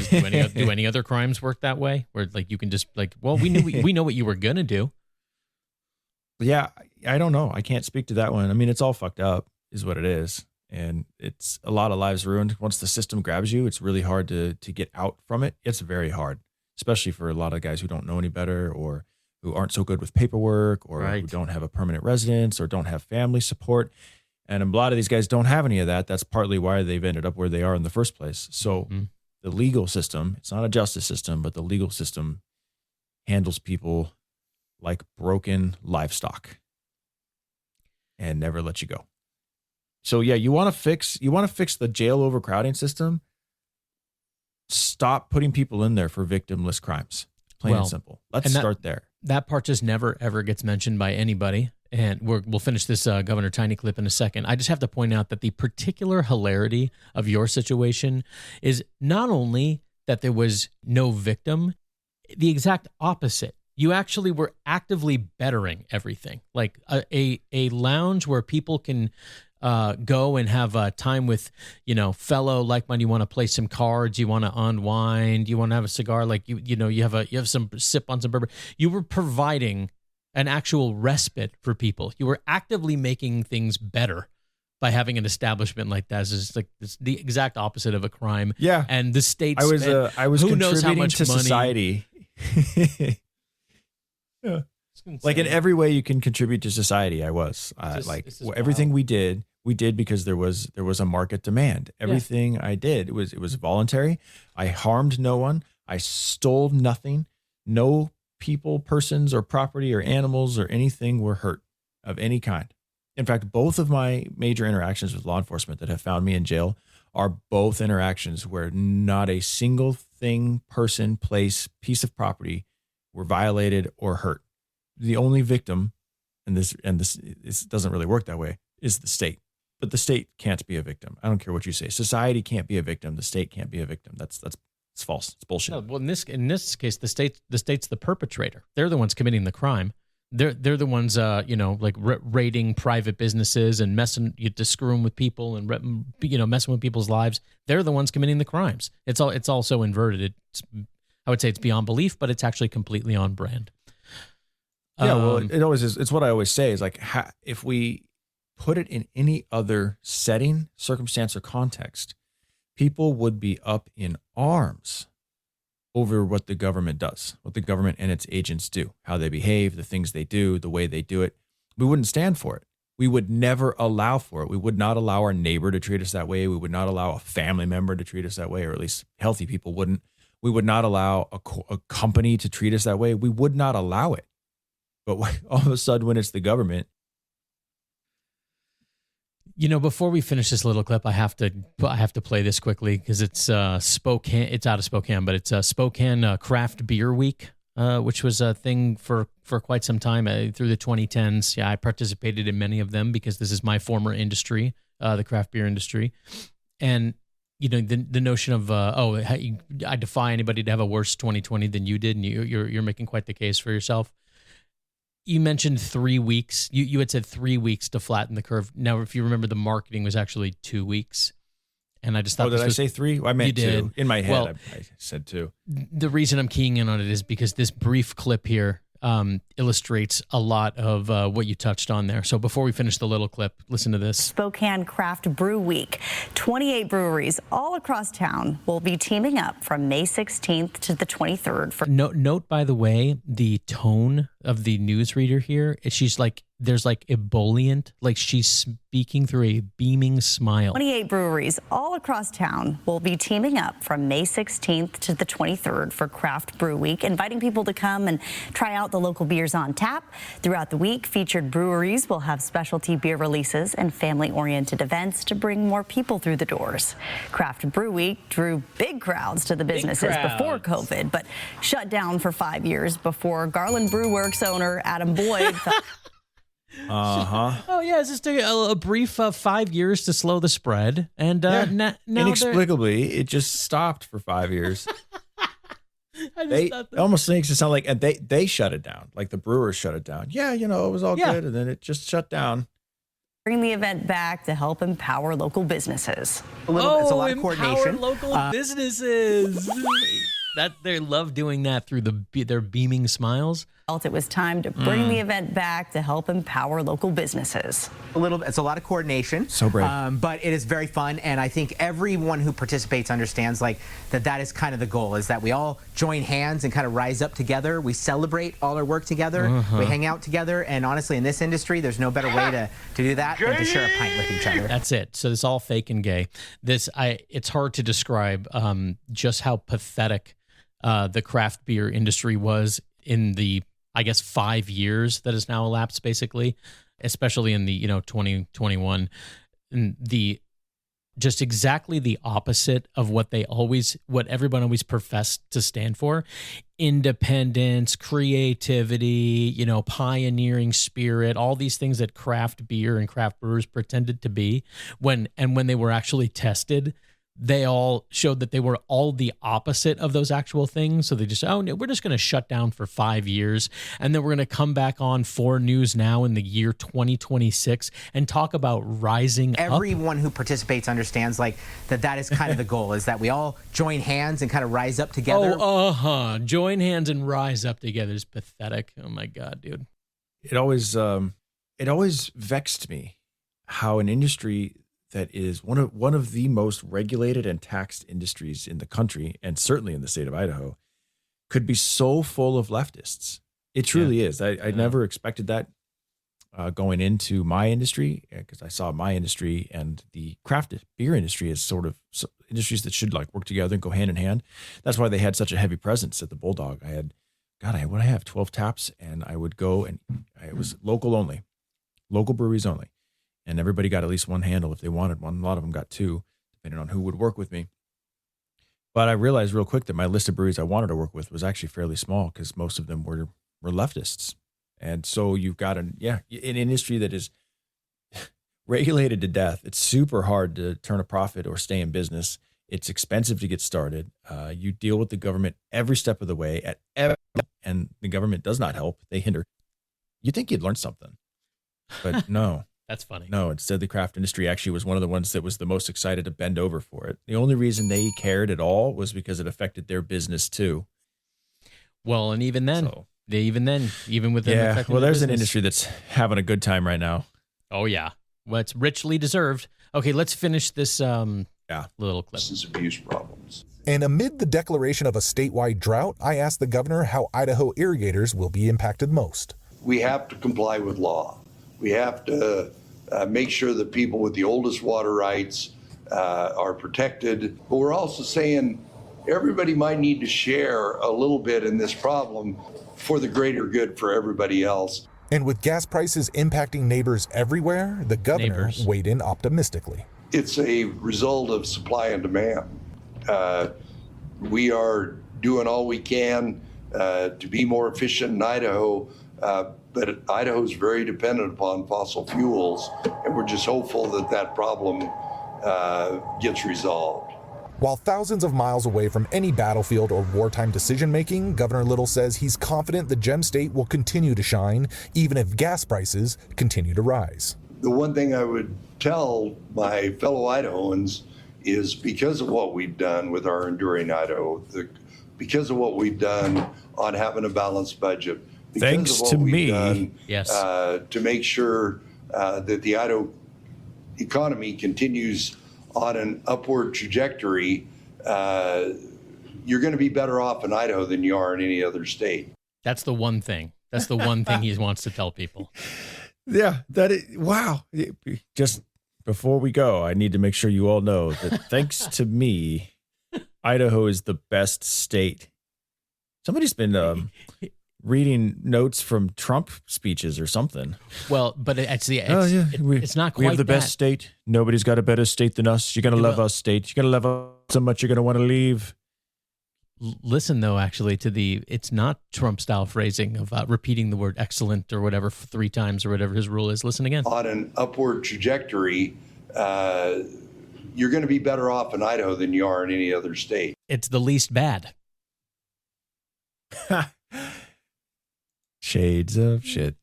Do any other crimes work that way? Where like you can just we know what you were gonna do. Yeah, I don't know. I can't speak to that one. I mean, it's all fucked up, is what it is, and it's a lot of lives ruined. Once the system grabs you, it's really hard to get out from it. It's very hard, especially for a lot of guys who don't know any better or who aren't so good with paperwork or who don't have a permanent residence or don't have family support. And a lot of these guys don't have any of that. That's partly why they've ended up where they are in the first place. So the legal system, it's not a justice system, but the legal system handles people like broken livestock and never let you go. So yeah, you want to fix the jail overcrowding system. Stop putting people in there for victimless crimes. Plain and simple. Let's start there. That part just never, ever gets mentioned by anybody. And we'll finish this Governor Tiny clip in a second. I just have to point out that the particular hilarity of your situation is not only that there was no victim, the exact opposite. You actually were actively bettering everything. Like a lounge where people can go and have time with, fellow like-minded. You want to play some cards, you want to unwind, you want to have a cigar, like you have some sip on some bourbon. You were providing an actual respite for people. You were actively making things better by having an establishment like that. It's the exact opposite of a crime. Yeah, and the state. I was who knows how contributing much to money. Society. Yeah. Like in every way you can contribute to society, I was everything we did because there was a market demand. Everything I did, it was voluntary. I harmed no one. I stole nothing. No people, persons, or property, or animals, or anything were hurt of any kind. In fact, both of my major interactions with law enforcement that have found me in jail are both interactions where not a single thing, person, place, piece of property were violated or hurt. The only victim and this doesn't really work that way, is the state. But the state can't be a victim. I don't care what you say. Society can't be a victim. The state can't be a victim. That's false. It's bullshit. No, well, in this case, the state's the perpetrator. They're the ones committing the crime. They're the ones, like raiding private businesses and to screw them with people and messing with people's lives. They're the ones committing the crimes. It's also inverted. I would say it's beyond belief, but it's actually completely on brand. Yeah, well, it always is. It's what I always say is like, if we put it in any other setting, circumstance, or context, people would be up in arms over what the government does, what the government and its agents do, how they behave, the things they do, the way they do it. We wouldn't stand for it. We would never allow for it. We would not allow our neighbor to treat us that way. We would not allow a family member to treat us that way, or at least healthy people wouldn't. We would not allow a company to treat us that way. We would not allow it. But all of a sudden, when it's the government. Before we finish this little clip, I have to play this quickly because it's Spokane. It's out of Spokane, but it's Spokane Craft Beer Week, which was a thing for quite some time through the 2010s. Yeah, I participated in many of them because this is my former industry, the craft beer industry, and the notion of I defy anybody to have a worse 2020 than you did, and you're making quite the case for yourself. You mentioned 3 weeks. You had said 3 weeks to flatten the curve. Now, if you remember, the marketing was actually 2 weeks. And I just thought, did I say 3? I meant 2. In my head, well, I said 2. The reason I'm keying in on it is because this brief clip here illustrates a lot of what you touched on there. So before we finish the little clip, listen to this. Spokane Craft Brew Week. 28 breweries all across town will be teaming up from May 16th to the 23rd. Note, by the way, the tone of the newsreader here. She's like, there's like ebullient, like she's speaking through a beaming smile. 28 breweries all across town will be teaming up from May 16th to the 23rd for Craft Brew Week, inviting people to come and try out the local beers on tap. Throughout the week, featured breweries will have specialty beer releases and family-oriented events to bring more people through the doors. Craft Brew Week drew big crowds to the businesses before COVID, but shut down for 5 years before Garland Brew Works owner Adam Boyd Oh yeah, it's just a brief 5 years to slow the spread, and now inexplicably it just stopped for 5 years. It almost makes it sound like they shut it down, like the brewers shut it down. Yeah, it was all good, and then it just shut down. Bring the event back to help empower local businesses. It's a lot of coordination. Local businesses. That they love doing that through their beaming smiles. It was time to bring the event back to help empower local businesses. It's a lot of coordination. So brave. But it is very fun, and I think everyone who participates understands that is kind of the goal, is that we all join hands and kind of rise up together. We celebrate all our work together. We hang out together, and honestly, in this industry, there's no better way to do that than to share a pint with each other. That's it. So it's all fake and gay. It's hard to describe just how pathetic the craft beer industry was in the, I guess, 5 years that has now elapsed, basically, especially in the 2021, and just exactly the opposite of what everyone always professed to stand for: independence, creativity, pioneering spirit, all these things that craft beer and craft brewers pretended to be. When they were actually tested, they all showed that they were all the opposite of those actual things. So they just, we're just going to shut down for 5 years. And then we're going to come back on 4 News Now in the year 2026 and talk about rising up. Everyone who participates understands that is kind of the goal, is that we all join hands and kind of rise up together. Join hands and rise up together is pathetic. Oh my God, dude. It always vexed me how an industry that is one of the most regulated and taxed industries in the country, and certainly in the state of Idaho, could be so full of leftists. It truly is. I never expected that going into my industry, because I saw my industry and the craft beer industry as sort of industries that should work together and go hand in hand. That's why they had such a heavy presence at the Bulldog. I have 12 taps, and I would go, and it was local breweries only. And everybody got at least one handle if they wanted one. A lot of them got 2, depending on who would work with me. But I realized real quick that my list of breweries I wanted to work with was actually fairly small, because most of them were leftists. And so you've got an industry that is regulated to death. It's super hard to turn a profit or stay in business. It's expensive to get started. You deal with the government every step of the way and the government does not help. They hinder. You'd think you'd learn something, but no. That's funny. No, instead the craft industry actually was one of the ones that was the most excited to bend over for it. The only reason they cared at all was because it affected their business too. Well, and even then, even with them, well, there's an industry that's having a good time right now. Oh yeah, well, it's richly deserved. Okay, let's finish this little clip. Substance abuse problems. And amid the declaration of a statewide drought, I asked the governor how Idaho irrigators will be impacted most. We have to comply with law. We have to make sure that people with the oldest water rights are protected. But we're also saying everybody might need to share a little bit in this problem for the greater good for everybody else. And with gas prices impacting neighbors everywhere, the governor weighed in optimistically. It's a result of supply and demand. We are doing all we can to be more efficient in Idaho, but Idaho is very dependent upon fossil fuels, and we're just hopeful that that problem gets resolved. While thousands of miles away from any battlefield or wartime decision-making, Governor Little says he's confident the Gem State will continue to shine, even if gas prices continue to rise. The one thing I would tell my fellow Idahoans is because of what we've done with our Enduring Idaho, because of what we've done on having a balanced budget, because thanks of what to we've me, done, yes, to make sure that the Idaho economy continues on an upward trajectory, you're going to be better off in Idaho than you are in any other state. That's the one thing. That's the one thing he wants to tell people. Yeah, wow. Just before we go, I need to make sure you all know that thanks to me, Idaho is the best state. Somebody's been reading notes from Trump speeches or something. Well, but it's not quite we have the best that. state. Nobody's got a better state than us. You're going to love us state. You're going to love us so much you're going to want to leave. Listen, though, actually, it's not Trump-style phrasing of repeating the word excellent or whatever 3 times or whatever his rule is. Listen again. On an upward trajectory, you're going to be better off in Idaho than you are in any other state. It's the least bad. Shades of shit.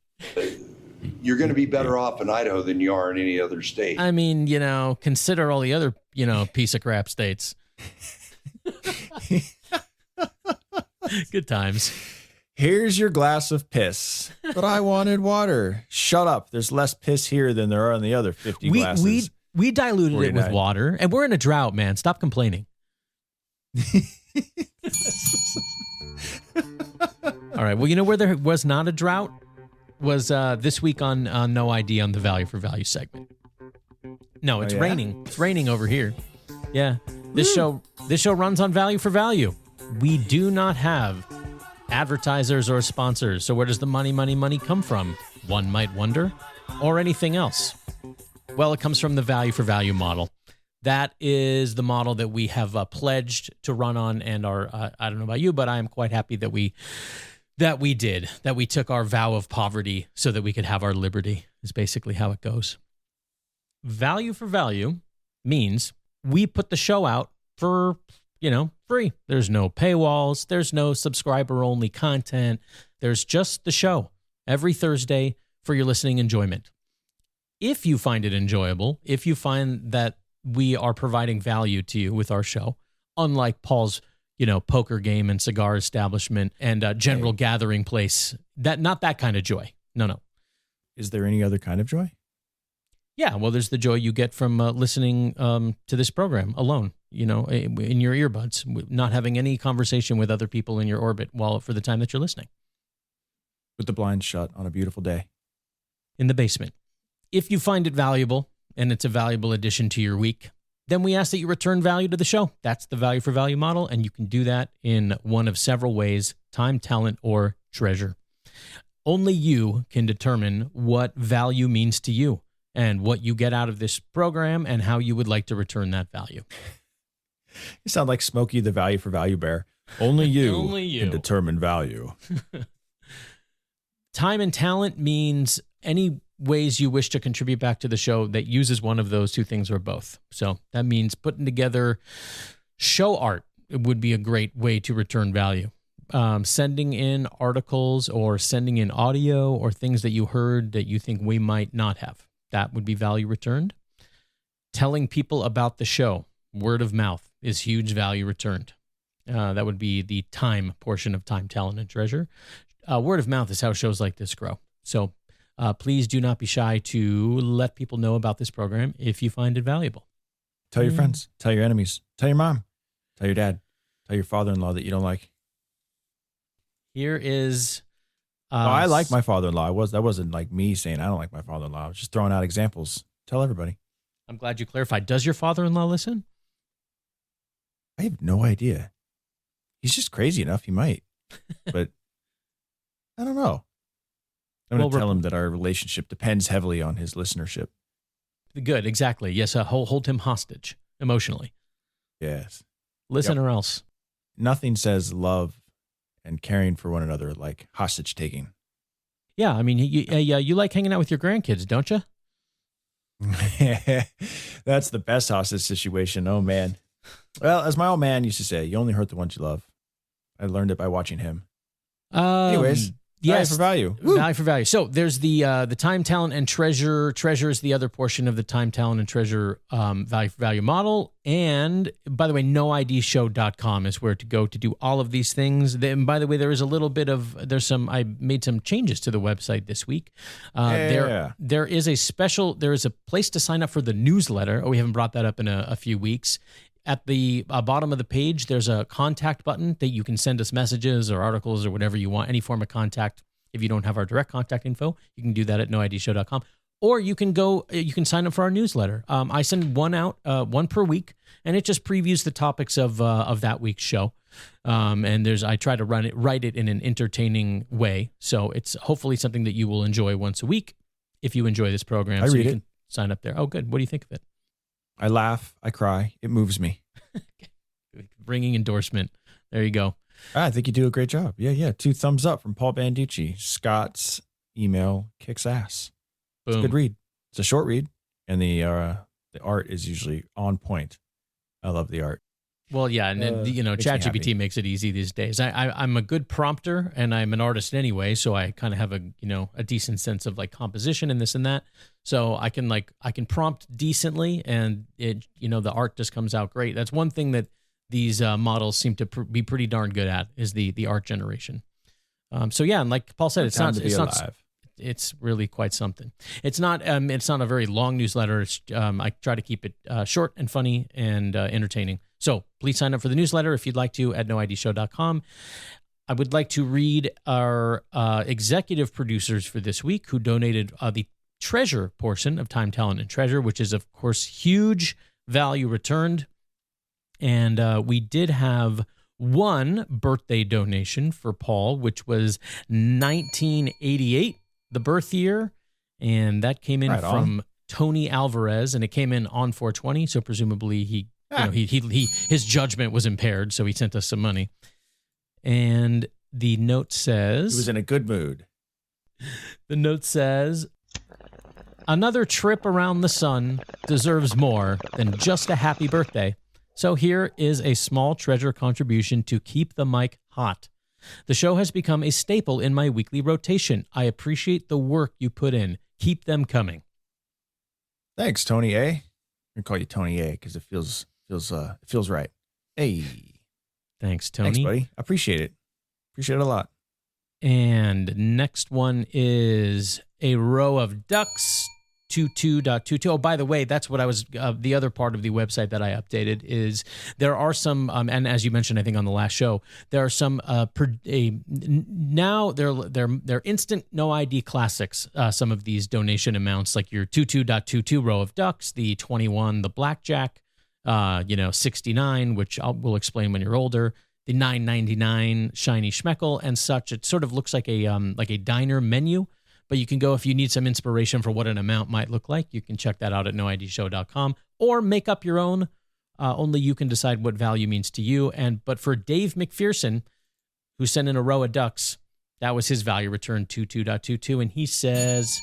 You're going to be better off in Idaho than you are in any other state. I mean, consider all the other, piece of crap states. Good times. Here's your glass of piss. But I wanted water. Shut up. There's less piss here than there are in the other 50 glasses. We diluted 49. It with water, and we're in a drought, man. Stop complaining. All right. Well, where there was not a drought was this week on No ID on the Value for Value segment. No, it's raining. It's raining over here. Yeah. This show runs on Value for Value. We do not have advertisers or sponsors. So where does the money come from? One might wonder. Or anything else. Well, it comes from the Value for Value model. That is the model that we have pledged to run on, and I don't know about you, but I am quite happy that we took our vow of poverty so that we could have our liberty, is basically how it goes. Value for Value means we put the show out for, free. There's no paywalls. There's no subscriber-only content. There's just the show every Thursday for your listening enjoyment. If you find it enjoyable, if you find that we are providing value to you with our show, unlike Paul's, poker game and cigar establishment and general gathering place, not that kind of joy. No. Is there any other kind of joy? Yeah, well, there's the joy you get from listening to this program alone, in your earbuds, not having any conversation with other people in your orbit for the time that you're listening. With the blinds shut on a beautiful day. In the basement. If you find it valuable and it's a valuable addition to your week, then we ask that you return value to the show. That's the Value for Value model, and you can do that in one of several ways: time, talent, or treasure. Only you can determine what value means to you and what you get out of this program and how you would like to return that value. You sound like Smokey the Value for Value bear. Only you can determine value. Time and talent means any ways you wish to contribute back to the show that uses one of those two things or both. So that means putting together show art would be a great way to return value. Sending in articles or sending in audio or things that you heard that you think we might not have. That would be value returned. Telling people about the show. Word of mouth is huge value returned. That would be the time portion of time, talent, and treasure. Word of mouth is how shows like this grow. So please do not be shy to let people know about this program if you find it valuable. Tell your friends. Tell your enemies. Tell your mom. Tell your dad. Tell your father-in-law that you don't like. Here is... I like my father-in-law. That wasn't like me saying I don't like my father-in-law. I was just throwing out examples. Tell everybody. I'm glad you clarified. Does your father-in-law listen? I have no idea. He's just crazy enough. He might. But I don't know. I'm going to tell him that our relationship depends heavily on his listenership. Good, exactly. Yes, hold him hostage emotionally. Yes. Listen or else. Nothing says love and caring for one another like hostage taking. Yeah, I mean, you like hanging out with your grandkids, don't you? That's the best hostage situation. Oh, man. Well, as my old man used to say, you only hurt the ones you love. I learned it by watching him. Anyways, yes, value for value. Value for value. So there's the time, talent, and treasure. Treasure is the other portion of the time, talent, and treasure value for value model. And by the way, noidshow.com is where to go to do all of these things. And by the way, there is a little bit of, I made some changes to the website this week. There is a place to sign up for the newsletter. Oh, we haven't brought that up in a few weeks. At the bottom of the page, there's a contact button that you can send us messages or articles or whatever you want, any form of contact. If you don't have our direct contact info, you can do that at noidshow.com. Or you can sign up for our newsletter. I send one out, one per week, and it just previews the topics of that week's show. And I try to write it in an entertaining way. So it's hopefully something that you will enjoy once a week if you enjoy this program. I read you it. Can sign up there. Oh, good. What do you think of it? I laugh. I cry. It moves me. Bringing endorsement. There you go. I think you do a great job. Yeah. 2 thumbs up from Paul Banducci. Scott's email kicks ass. Boom. It's a good read. It's a short read, and the art is usually on point. I love the art. Well, yeah, and ChatGPT makes it easy these days. I'm a good prompter, and I'm an artist anyway, so I kind of have a decent sense of like composition and this and that. So I can prompt decently, and the art just comes out great. That's one thing that these models seem to be pretty darn good at is the art generation. So yeah, and like Paul said, it's really quite something. It's not a very long newsletter. I try to keep it short and funny and entertaining. So please sign up for the newsletter if you'd like to at noidshow.com. I would like to read our executive producers for this week who donated the treasure portion of Time, Talent, and Treasure, which is, of course, huge value returned. And we did have one birthday donation for Paul, which was 1988, the birth year. And that came in from Tony Alvarez, and it came in on 420. So presumably his judgment was impaired, so he sent us some money. And the note says... He was in a good mood. The note says, another trip around the sun deserves more than just a happy birthday. So here is a small treasure contribution to keep the mic hot. The show has become a staple in my weekly rotation. I appreciate the work you put in. Keep them coming. Thanks, Tony A. I'm going to call you Tony A because it feels right. Hey. Thanks, Tony. Thanks, buddy. I appreciate it. Appreciate it a lot. And next one is a row of ducks, 22.22. Oh, by the way, that's what I was, the other part of the website that I updated is there are some, and as you mentioned, I think on the last show, there are some, now they're instant no ID classics, some of these donation amounts, like your 22.22 row of ducks, the 21, the blackjack, 69, which we'll explain when you're older, the $9.99 shiny schmeckle and such. It sort of looks like a diner menu. But you can go, if you need some inspiration for what an amount might look like, you can check that out at noidshow.com or make up your own. Only you can decide what value means to you. But for Dave McPherson, who sent in a row of ducks, That was his value return 22.22. And he says,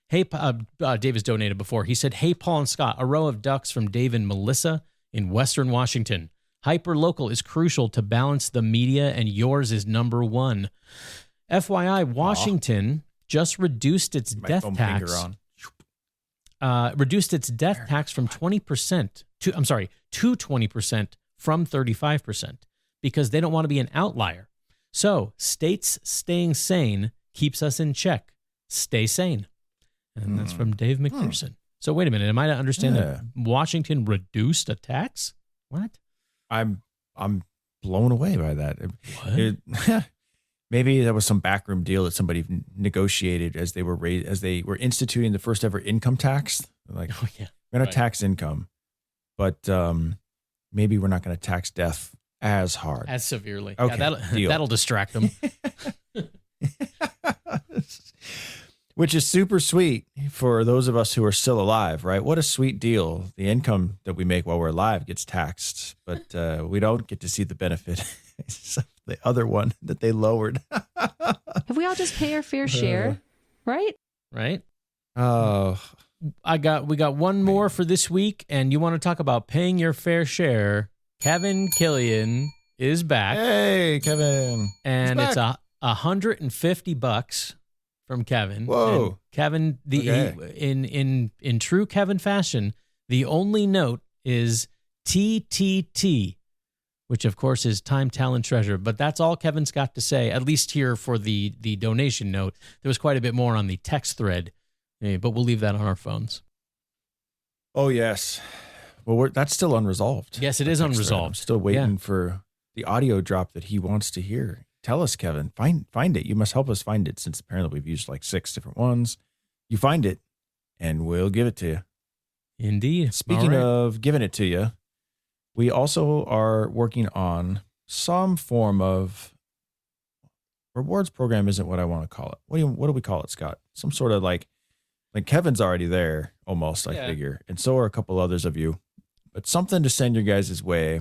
hey, Dave has donated before. He said, hey, Paul and Scott, a row of ducks from Dave and Melissa in Western Washington. Hyper-local is crucial to balance the media, and yours is number one. FYI, Washington just reduced its death tax. Reduced its death tax from 20% to 20% from 35% because they don't want to be an outlier. So states staying sane keeps us in check. Stay sane. And that's from Dave McPherson. So wait a minute. Am I to understand that Washington reduced a tax? What? I'm blown away by that. Maybe that was some backroom deal that somebody negotiated as they were instituting the first ever income tax. Like, we're going to tax income, but maybe we're not going to tax death as hard, as severely. Okay, that'll distract them. Which is super sweet for those of us who are still alive, right? What a sweet deal. The income that we make while we're alive gets taxed, but we don't get to see the benefit of the other one that they lowered. If we all just pay our fair share, right? Right. Oh, we got one more for this week, and you want to talk about paying your fair share. Kevin Killian is back. Hey, Kevin. And it's $150 from Kevin. Whoa. And Kevin, in true Kevin fashion, the only note is TTT, which of course is time, talent, treasure. But that's all Kevin's got to say, at least here for the donation note. There was quite a bit more on the text thread, but we'll leave that on our phones. Oh, yes. Well, that's still unresolved. Yes, it is unresolved. I'm still waiting for the audio drop that he wants to hear. Tell us, Kevin. Find it. You must help us find it, since apparently we've used like 6 different ones. You find it, and we'll give it to you. Indeed. Speaking of giving it to you, we also are working on some form of rewards program. Isn't what I want to call it. What do we call it, Scott? Some sort of like Kevin's already there almost, I figure. And so are a couple others of you. But something to send your guys' way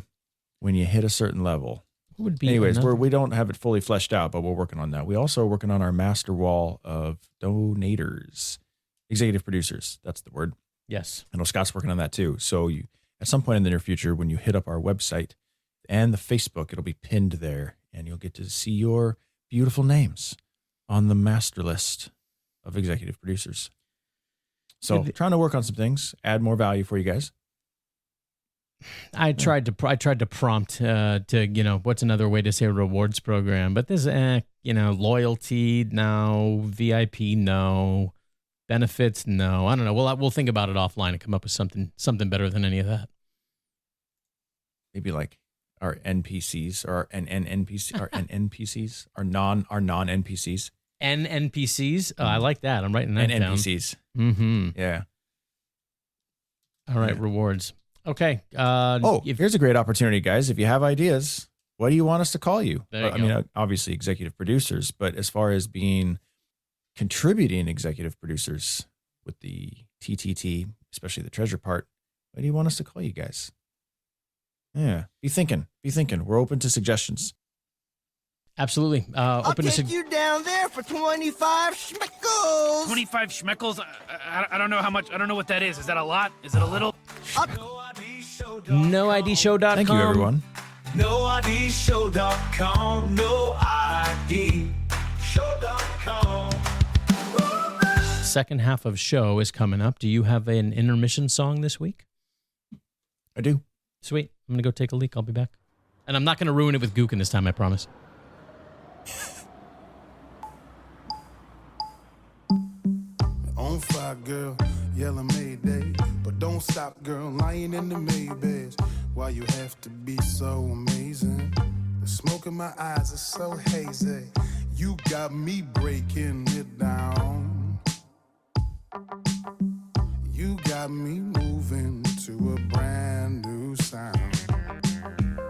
when you hit a certain level. Would be anyways, we don't have it fully fleshed out, but we're working on that. We also are working on our master wall of donators, executive producers. That's the word. Yes. I know Scott's working on that too. So you, at some point in the near future, when you hit up our website and the Facebook, it'll be pinned there, and you'll get to see your beautiful names on the master list of executive producers. So trying to work on some things, add more value for you guys. I tried to prompt to what's another way to say rewards program, but this loyalty no, VIP no, benefits no. I don't know. We'll think about it offline and come up with something better than any of that. Maybe like our NPCs or our NNPCs, our non-NPCs. NNPCs. Oh, I like that. I'm writing that down. NPCs. Mm-hmm. Yeah. All right. Rewards. Okay. Here's a great opportunity, guys. If you have ideas, what do you want us to call you? There you go. Obviously executive producers, but as far as being contributing executive producers with the TTT, especially the treasure part, what do you want us to call you guys? Yeah. Be thinking. We're open to suggestions. Absolutely. I'll take you down there for 25 schmeckles. 25 schmeckles? I don't know how much. I don't know what that is. Is that a lot? Is it a little? NoIDShow.com. Thank you, everyone. NoIDShow.com. NoIDShow.com. Second half of show is coming up. Do you have an intermission song this week? I do. Sweet. I'm going to go take a leak. I'll be back. And I'm not going to ruin it with Gookin this time, I promise. On fire, girl, yelling Mayday. But don't stop, girl, lying in the Maybach. Why you have to be so amazing? The smoke in my eyes is so hazy. You got me breaking it down. You got me moving to a brand new sound.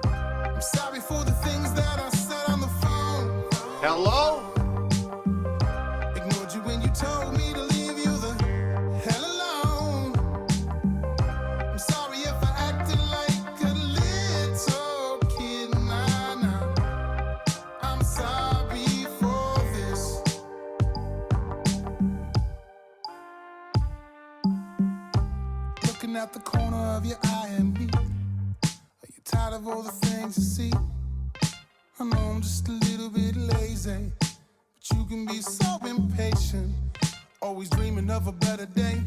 I'm sorry for the things that I said on the phone. Hello? Ignored you when you told me to leave you the hell alone. I'm sorry if I acted like a little kid. Nah. I'm sorry for at the corner of your eye and me. Are you tired of all the things you see? I know I'm just a little bit lazy, but you can be so impatient. Always dreaming of a better day,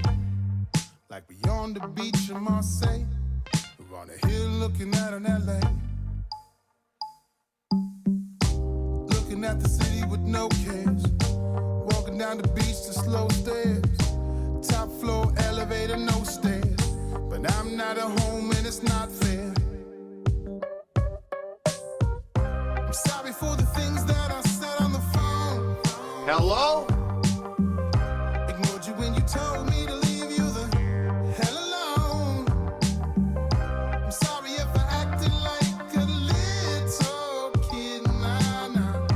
like beyond the beach in Marseille. We're on a hill looking at an LA. Looking at the city with no cares. Walking down the beach to slow stairs. Top floor elevator, no stairs. But I'm not at home and it's not fair. I'm sorry for the things that I said on the phone. Hello? Ignored you when you told me to leave you the hell alone. I'm sorry if I acted like a little kid. Nah.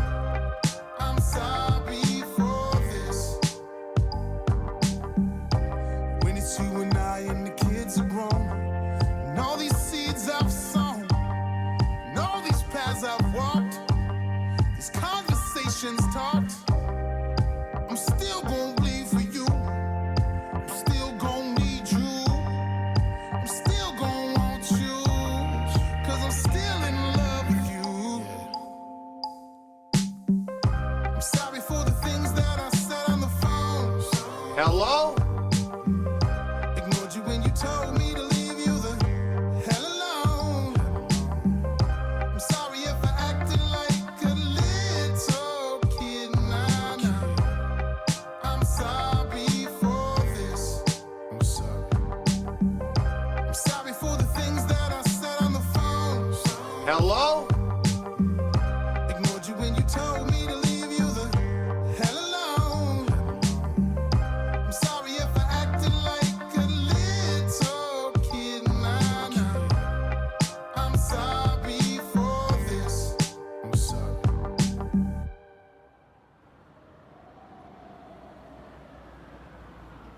I'm sorry for this. When it's you and I and the kids are grown, and all these seeds I've sown, and all these paths I've walked, these conversations talked, I'm still gonna bleed for you. I'm still gonna need you. I'm still gonna want you. 'Cause I'm still in love with you. I'm sorry for the things that I said on the phone. Hello? Ignored you when you told me to leave you the hell alone. I'm sorry if I acted like a little kid. Nah. I'm sorry for this. I'm sorry. I'm sorry for the things that I said on the phone. Hello? Ignored you when you told me to leave you the hell alone. I'm sorry if I acted like a little kid. Nah. I'm sorry for this. I'm sorry.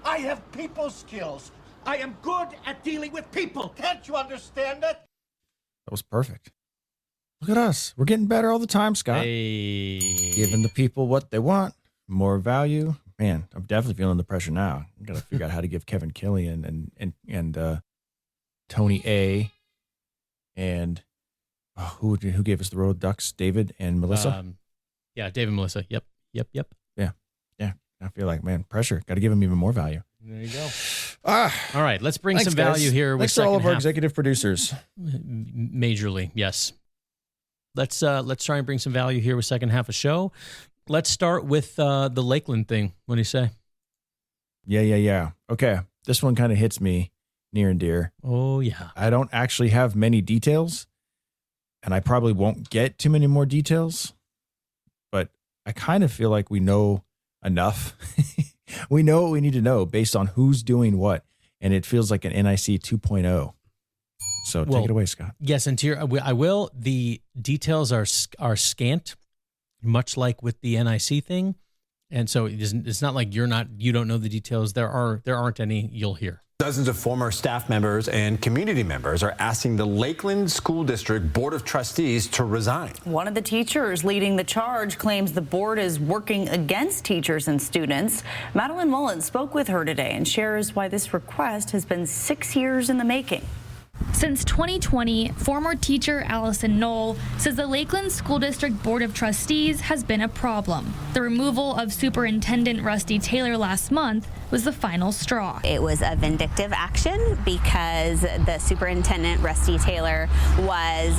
I have people skills. I am good at dealing with people. Can't you understand it? That was perfect. Look at us. We're getting better all the time, Scott. Hey. Giving the people what they want, more value. Man, I'm definitely feeling the pressure now. I got to figure out how to give Kevin Killian and Tony A. and who gave us the Road Ducks? David and Melissa? Yeah, David and Melissa. Yep. Yeah. I feel like, man, pressure. Got to give them even more value. There you go. All right, let's bring Thanks, some value guys. here. Thanks with to all of our second half. executive producers. Majorly, yes. Let's try and bring some value here with second half of show. Let's start with the Lakeland thing. What do you say? Yeah. Okay. This one kind of hits me near and dear. Oh, yeah. I don't actually have many details, and I probably won't get too many more details, but I kind of feel like we know enough. We know what we need to know based on who's doing what, and it feels like an NIC 2.0. So take it away, Scott. Yes, and I will. The details are scant, much like with the NIC thing, and so it's not like you don't know the details. There aren't any you'll hear. Dozens of former staff members and community members are asking the Lakeland School District Board of Trustees to resign. One of the teachers leading the charge claims the board is working against teachers and students. Madeline Mullen spoke with her today and shares why this request has been 6 years in the making. Since 2020, former teacher Allison Knoll says the Lakeland School District Board of Trustees has been a problem. The removal of Superintendent Rusty Taylor last month was the final straw. It was a vindictive action because the superintendent, Rusty Taylor, was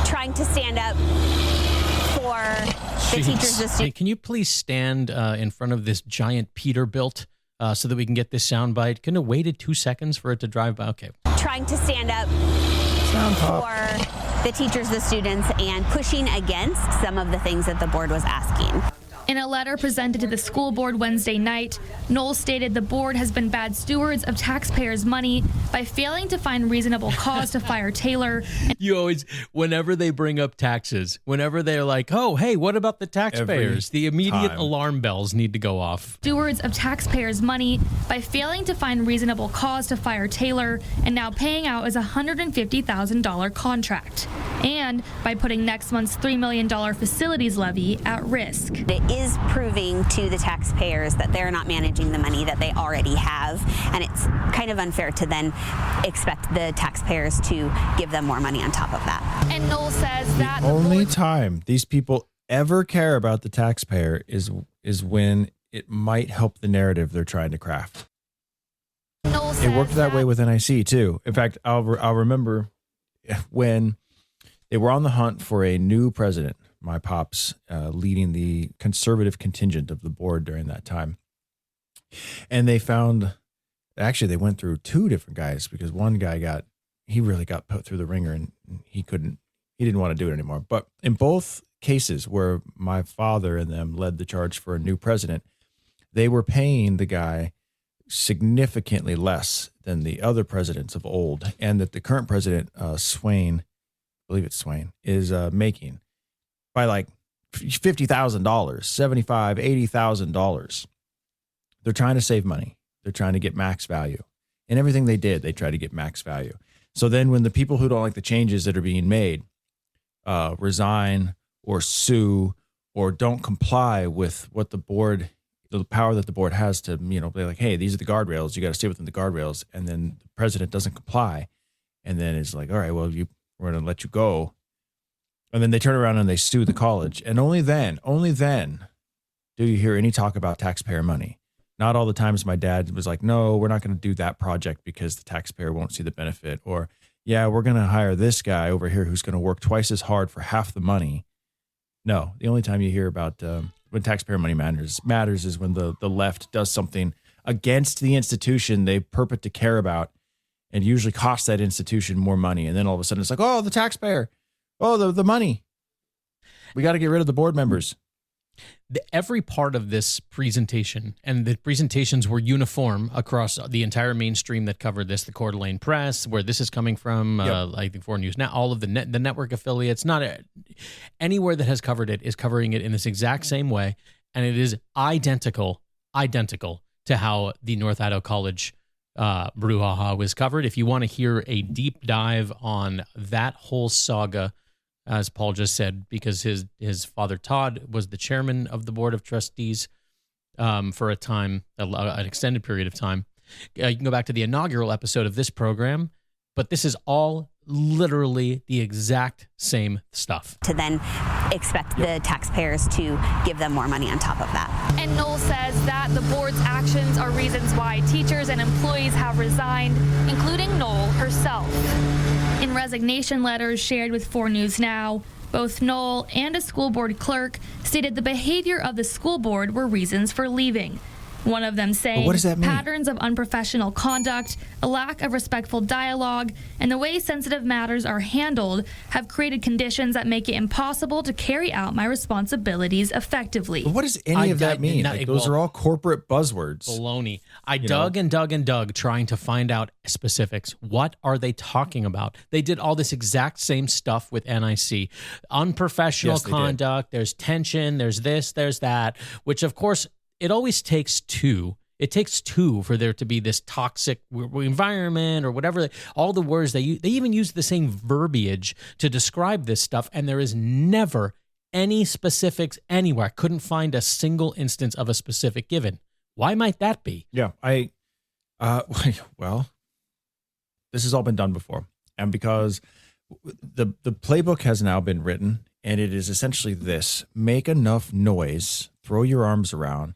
trying to stand up for the teachers. Hey, can you please stand in front of this giant Peterbilt so that we can get this soundbite? Couldn't have waited 2 seconds for it to drive by? Okay. Trying to stand up for the teachers, the students, and pushing against some of the things that the board was asking. In a letter presented to the school board Wednesday night, Knoll stated the board has been bad stewards of taxpayers' money by failing to find reasonable cause to fire Taylor. You always, whenever they bring up taxes, whenever they're like, oh, hey, what about the taxpayers? The immediate alarm bells need to go off. Stewards of taxpayers' money by failing to find reasonable cause to fire Taylor and now paying out as a $150,000 contract. And by putting next month's $3 million facilities levy at risk. It is proving to the taxpayers that they're not managing the money that they already have, and it's kind of unfair to then expect the taxpayers to give them more money on top of that. And Knoll says that the only time these people ever care about the taxpayer is when it might help the narrative they're trying to craft. It worked that way with NIC too. In fact, I'll remember when they were on the hunt for a new president, my pops leading the conservative contingent of the board during that time. And they found, actually they went through two different guys, because one guy he really got put through the ringer, and he didn't want to do it anymore. But in both cases where my father and them led the charge for a new president, they were paying the guy significantly less than the other presidents of old, and that the current president, Swain, I believe it's Swain, is making by like $50,000, $75,000, $80,000. They're trying to save money. They're trying to get max value. And everything they did, they tried to get max value. So then when the people who don't like the changes that are being made resign or sue or don't comply with what the power that the board has to, be like, hey, these are the guardrails. You got to stay within the guardrails. And then the president doesn't comply. And then it's like, all right, well, we're going to let you go. And then they turn around and they sue the college. And only then do you hear any talk about taxpayer money. Not all the times my dad was like, no, we're not going to do that project because the taxpayer won't see the benefit. Or, yeah, we're going to hire this guy over here who's going to work twice as hard for half the money. No, the only time you hear about when taxpayer money matters is when the left does something against the institution they purport to care about, and usually costs that institution more money. And then all of a sudden it's like, oh, the taxpayer, oh, the money. We got to get rid of the board members. Every part of this presentation, and the presentations were uniform across the entire mainstream that covered this, the Coeur d'Alene Press, where this is coming from, I think 4 News Now, all of the network affiliates, anywhere that has covered it is covering it in this exact same way, and it is identical to how the North Idaho College brouhaha was covered. If you want to hear a deep dive on that whole saga, as Paul just said, because his father, Todd, was the chairman of the board of trustees for a time, an extended period of time. You can go back to the inaugural episode of this program, but this is all literally the exact same stuff. To then expect the taxpayers to give them more money on top of that. And Knoll says that the board's actions are reasons why teachers and employees have resigned, including Knoll herself. In resignation letters shared with 4 News Now, both Knoll and a school board clerk stated the behavior of the school board were reasons for leaving. One of them saying patterns of unprofessional conduct, a lack of respectful dialogue, and the way sensitive matters are handled have created conditions that make it impossible to carry out my responsibilities effectively. But what does any of that mean? Those are all corporate buzzwords. Baloney. I dug and dug trying to find out specifics. What are they talking about? They did all this exact same stuff with NIC. Unprofessional conduct, there's tension, there's this, there's that, which of course, it always takes two. It takes two for there to be this toxic environment or whatever. All the words they even use the same verbiage to describe this stuff, and there is never any specifics anywhere. I couldn't find a single instance of a specific given. Why might that be? Yeah, well, this has all been done before, and because the playbook has now been written, and it is essentially this: make enough noise, throw your arms around,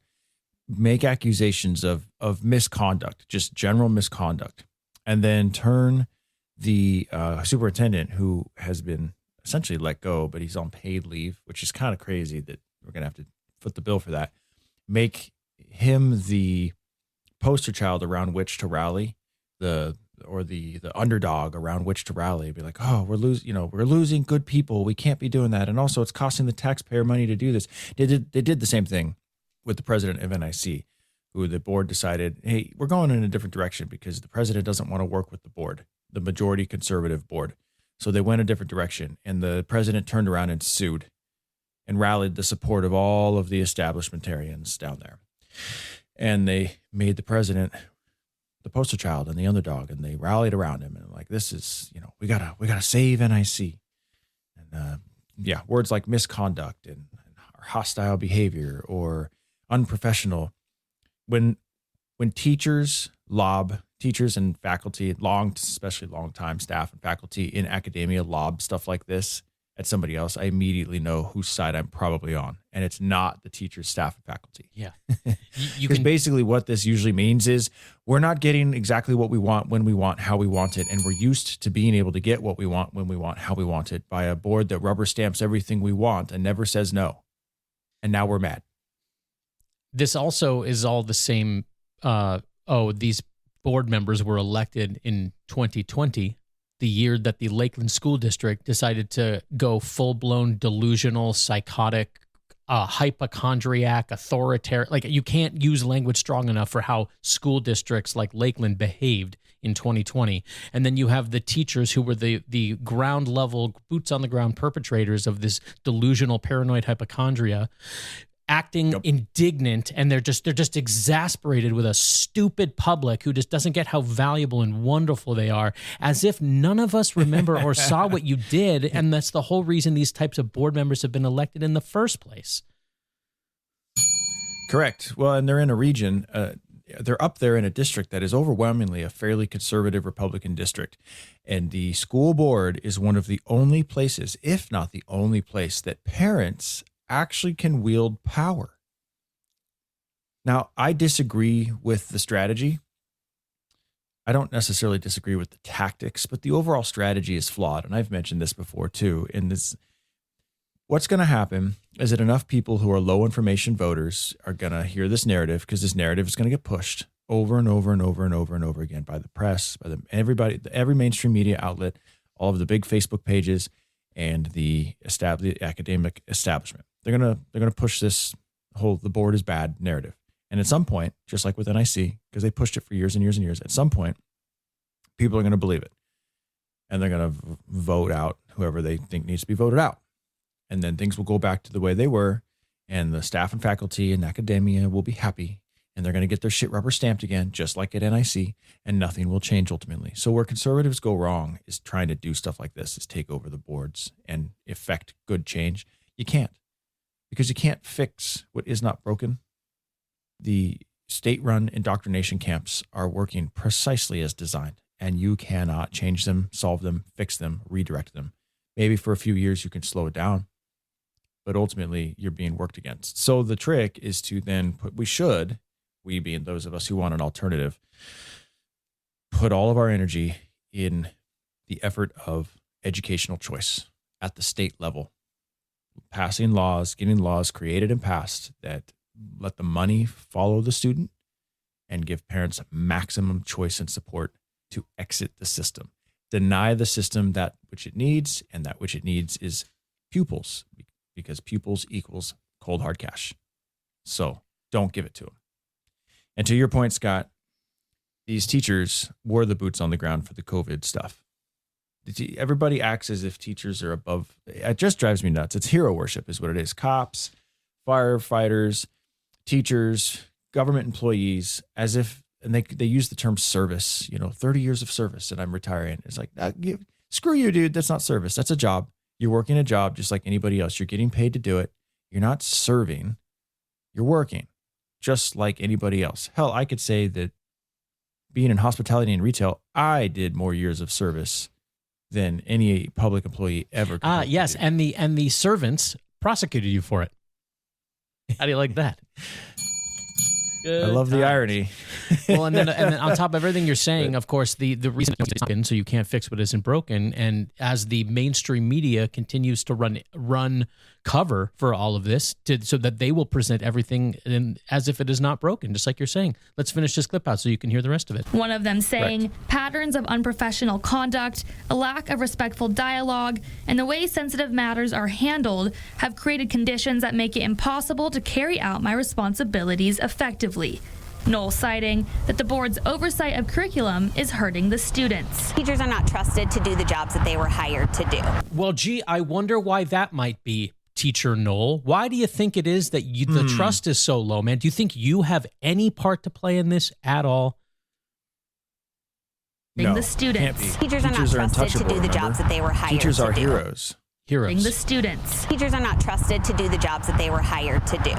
make accusations of misconduct, just general misconduct, and then turn the superintendent, who has been essentially let go, but he's on paid leave, which is kind of crazy that we're going to have to foot the bill for that, make him the poster child around which to rally, the underdog around which to rally. Be like, oh, we're losing good people. We can't be doing that. And also it's costing the taxpayer money to do this. They did the same thing with the president of NIC, who the board decided, hey, we're going in a different direction because the president doesn't want to work with the board, the majority conservative board. So they went a different direction, and the president turned around and sued and rallied the support of all of the establishmentarians down there. And they made the president the poster child and the underdog, and they rallied around him and like, this is, we gotta save NIC. And words like misconduct and or hostile behavior or unprofessional. When teachers and faculty, especially long-time staff and faculty in academia lob stuff like this at somebody else, I immediately know whose side I'm probably on. And it's not the teachers, staff, and faculty. Yeah. Because basically what this usually means is we're not getting exactly what we want, when we want, how we want it. And we're used to being able to get what we want, when we want, how we want it by a board that rubber stamps everything we want and never says no. And now we're mad. This also is all the same. These board members were elected in 2020, the year that the Lakeland School District decided to go full-blown delusional, psychotic, hypochondriac, authoritarian. Like, you can't use language strong enough for how school districts like Lakeland behaved in 2020. And then you have the teachers who were the ground level, boots on the ground perpetrators of this delusional, paranoid hypochondria, acting indignant, and they're just exasperated with a stupid public who just doesn't get how valuable and wonderful they are, as if none of us remember or saw what you did, and that's the whole reason these types of board members have been elected in the first place. Correct. Well, and they're in a region, they're up there in a district that is overwhelmingly a fairly conservative Republican district, and the school board is one of the only places, if not the only place, that parents actually can wield power. Now, I disagree with the strategy. I don't necessarily disagree with the tactics, but the overall strategy is flawed. And I've mentioned this before too. And this, what's going to happen is that enough people who are low information voters are going to hear this narrative, because this narrative is going to get pushed over and over and over and over and over again by the press, by every mainstream media outlet, all of the big Facebook pages, and the academic establishment. They're gonna push this whole "the board is bad" narrative. And at some point, just like with NIC, because they pushed it for years and years and years, at some point, people are going to believe it, and they're going to vote out whoever they think needs to be voted out, and then things will go back to the way they were, and the staff and faculty and academia will be happy, and they're going to get their shit rubber stamped again, just like at NIC, and nothing will change ultimately. So where conservatives go wrong is trying to do stuff like this, is take over the boards and effect good change. You can't, because you can't fix what is not broken. The state-run indoctrination camps are working precisely as designed, and you cannot change them, solve them, fix them, redirect them. Maybe for a few years you can slow it down, but ultimately you're being worked against. So the trick is to then we being those of us who want an alternative, put all of our energy in the effort of educational choice at the state level, passing laws, getting laws created and passed that let the money follow the student and give parents maximum choice and support to exit the system. Deny the system that which it needs, and that which it needs is pupils, because pupils equals cold hard cash. So don't give it to them. And to your point, Scott, these teachers were the boots on the ground for the COVID stuff. Everybody acts as if teachers are above. It just drives me nuts. It's hero worship is what it is. Cops, firefighters, teachers, government employees, as if, and they use the term service, 30 years of service and I'm retiring. It's like, screw you, dude. That's not service. That's a job. You're working a job just like anybody else. You're getting paid to do it. You're not serving. You're working just like anybody else. Hell, I could say that being in hospitality and retail, I did more years of service than any public employee ever. Yes, and the servants prosecuted you for it. How do you like that? I love the irony. Well, and then on top of everything you're saying, of course, the reason it's broken, so you can't fix what isn't broken. And as the mainstream media continues to run cover for all of this, so that they will present everything as if it is not broken, just like you're saying. Let's finish this clip out so you can hear the rest of it. One of them saying patterns of unprofessional conduct, a lack of respectful dialogue, and the way sensitive matters are handled have created conditions that make it impossible to carry out my responsibilities effectively. Knoll citing that the board's oversight of curriculum is hurting the students. Teachers are not trusted to do the jobs that they were hired to do. Well, gee, I wonder why that might be, Teacher Knoll. Why do you think it is that the trust is so low, man? Do you think you have any part to play in this at all? No, the students. can't be. Teachers are not trusted to do the jobs that they were hired to do. Teachers are heroes. heroes. The students. Teachers are not trusted to do the jobs that they were hired to do.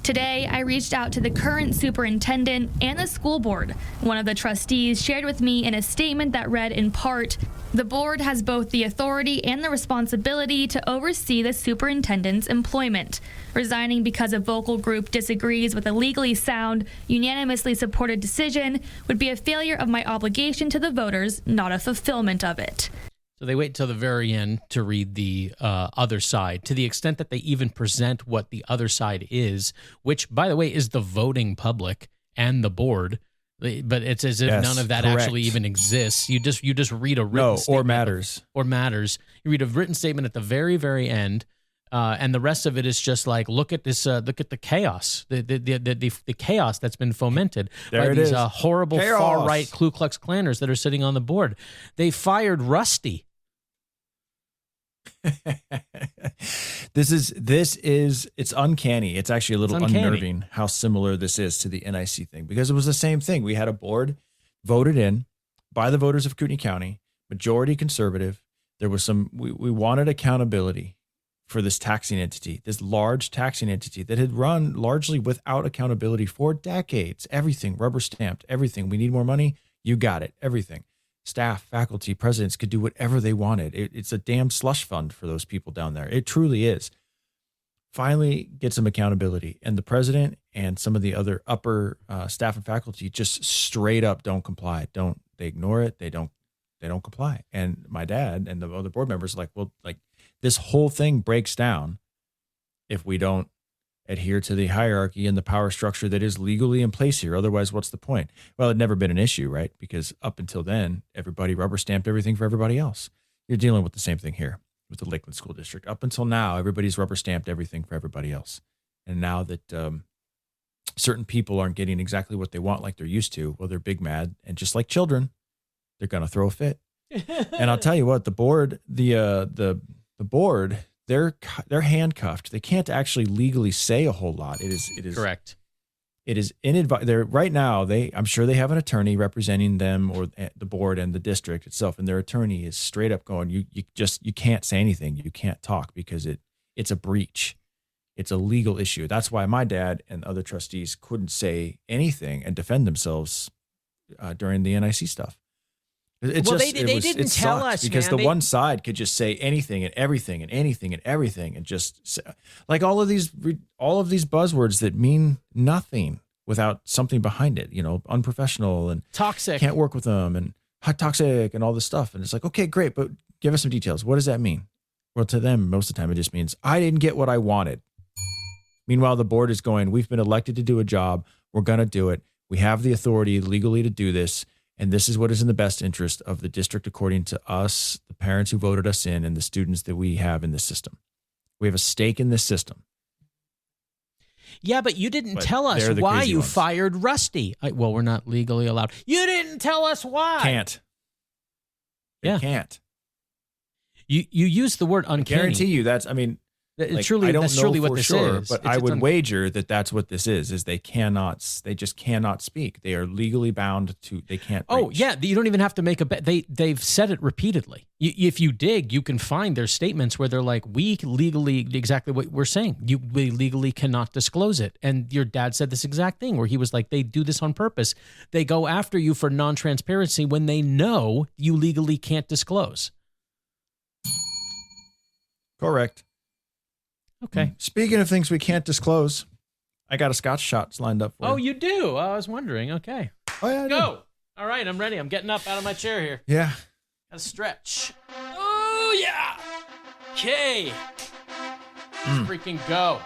Today, I reached out to the current superintendent and the school board. One of the trustees shared with me in a statement that read in part, "The board has both the authority and the responsibility to oversee the superintendent's employment. Resigning because a vocal group disagrees with a legally sound, unanimously supported decision would be a failure of my obligation to the voters, not a fulfillment of it." So they wait until the very end to read the other side, to the extent that they even present what the other side is, which, by the way, is the voting public and the board. But it's as if none of that actually even exists. You just read a written statement. Or matters. You read a written statement at the very, very end, and the rest of it is just like, look at this, look at the chaos, the chaos that's been fomented by these horrible far-right Ku Klux Klanners that are sitting on the board. They fired Rusty. This is it's uncanny. It's actually a little unnerving how similar this is to the NIC thing, because it was the same thing. We had a board voted in by the voters of Kootenai County, majority conservative. There was we wanted accountability for this taxing entity, this large taxing entity that had run largely without accountability for decades. Everything rubber stamped, everything. We need more money. You got it. Everything. Staff, faculty, presidents could do whatever they wanted. It's a damn slush fund for those people down there. It truly is. Finally get some accountability. And the president and some of the other upper staff and faculty just straight up don't comply. They ignore it. They don't comply. And my dad and the other board members are like, well, like this whole thing breaks down if we don't adhere to the hierarchy and the power structure that is legally in place here. Otherwise, what's the point? Well, it'd never been an issue, right? Because up until then, everybody rubber stamped everything for everybody else. You're dealing with the same thing here with the Lakeland School District. Up until now, everybody's rubber stamped everything for everybody else. And now that certain people aren't getting exactly what they want like they're used to, well, they're big mad. And just like children, they're going to throw a fit. And I'll tell you what, the board, the board, they're handcuffed. They can't actually legally say a whole lot. It is correct. It is they're right now. I'm sure they have an attorney representing them or the board and the district itself. And their attorney is straight up going, you can't say anything. You can't talk because it's a breach. It's a legal issue. That's why my dad and other trustees couldn't say anything and defend themselves during the NIC stuff. They didn't tell us because the one side could just say anything and everything and anything and everything and just say, like all of these buzzwords that mean nothing without something behind it. Unprofessional and toxic. Can't work with them and toxic and all this stuff. And it's like, okay, great, but give us some details. What does that mean? Well, to them, most of the time, it just means I didn't get what I wanted. Meanwhile, the board is going, we've been elected to do a job. We're going to do it. We have the authority legally to do this. And this is what is in the best interest of the district, according to us, the parents who voted us in, and the students that we have in this system. We have a stake in this system. Yeah, but you didn't tell us why you fired Rusty. Well, we're not legally allowed. You didn't tell us why. Can't. Can't. You use the word uncanny. I guarantee you that's truly, I don't that's know truly for what this sure, is. But I would wager that that's what this is they just cannot speak. They are legally bound to, they can't breach. Oh, yeah, you don't even have to make a bet. They've said it repeatedly. If you dig, you can find their statements where they're like, we legally, exactly what we're saying, we legally cannot disclose it. And your dad said this exact thing where he was like, they do this on purpose. They go after you for non-transparency when they know you legally can't disclose. Correct. Okay. Speaking of things we can't disclose, I got a Scotch shot lined up for you. Oh, you do? I was wondering. Okay. Oh, yeah. Go. All right, I'm ready. I'm getting up out of my chair here. Yeah. Gotta stretch. Oh, yeah. Okay. Let's freaking go.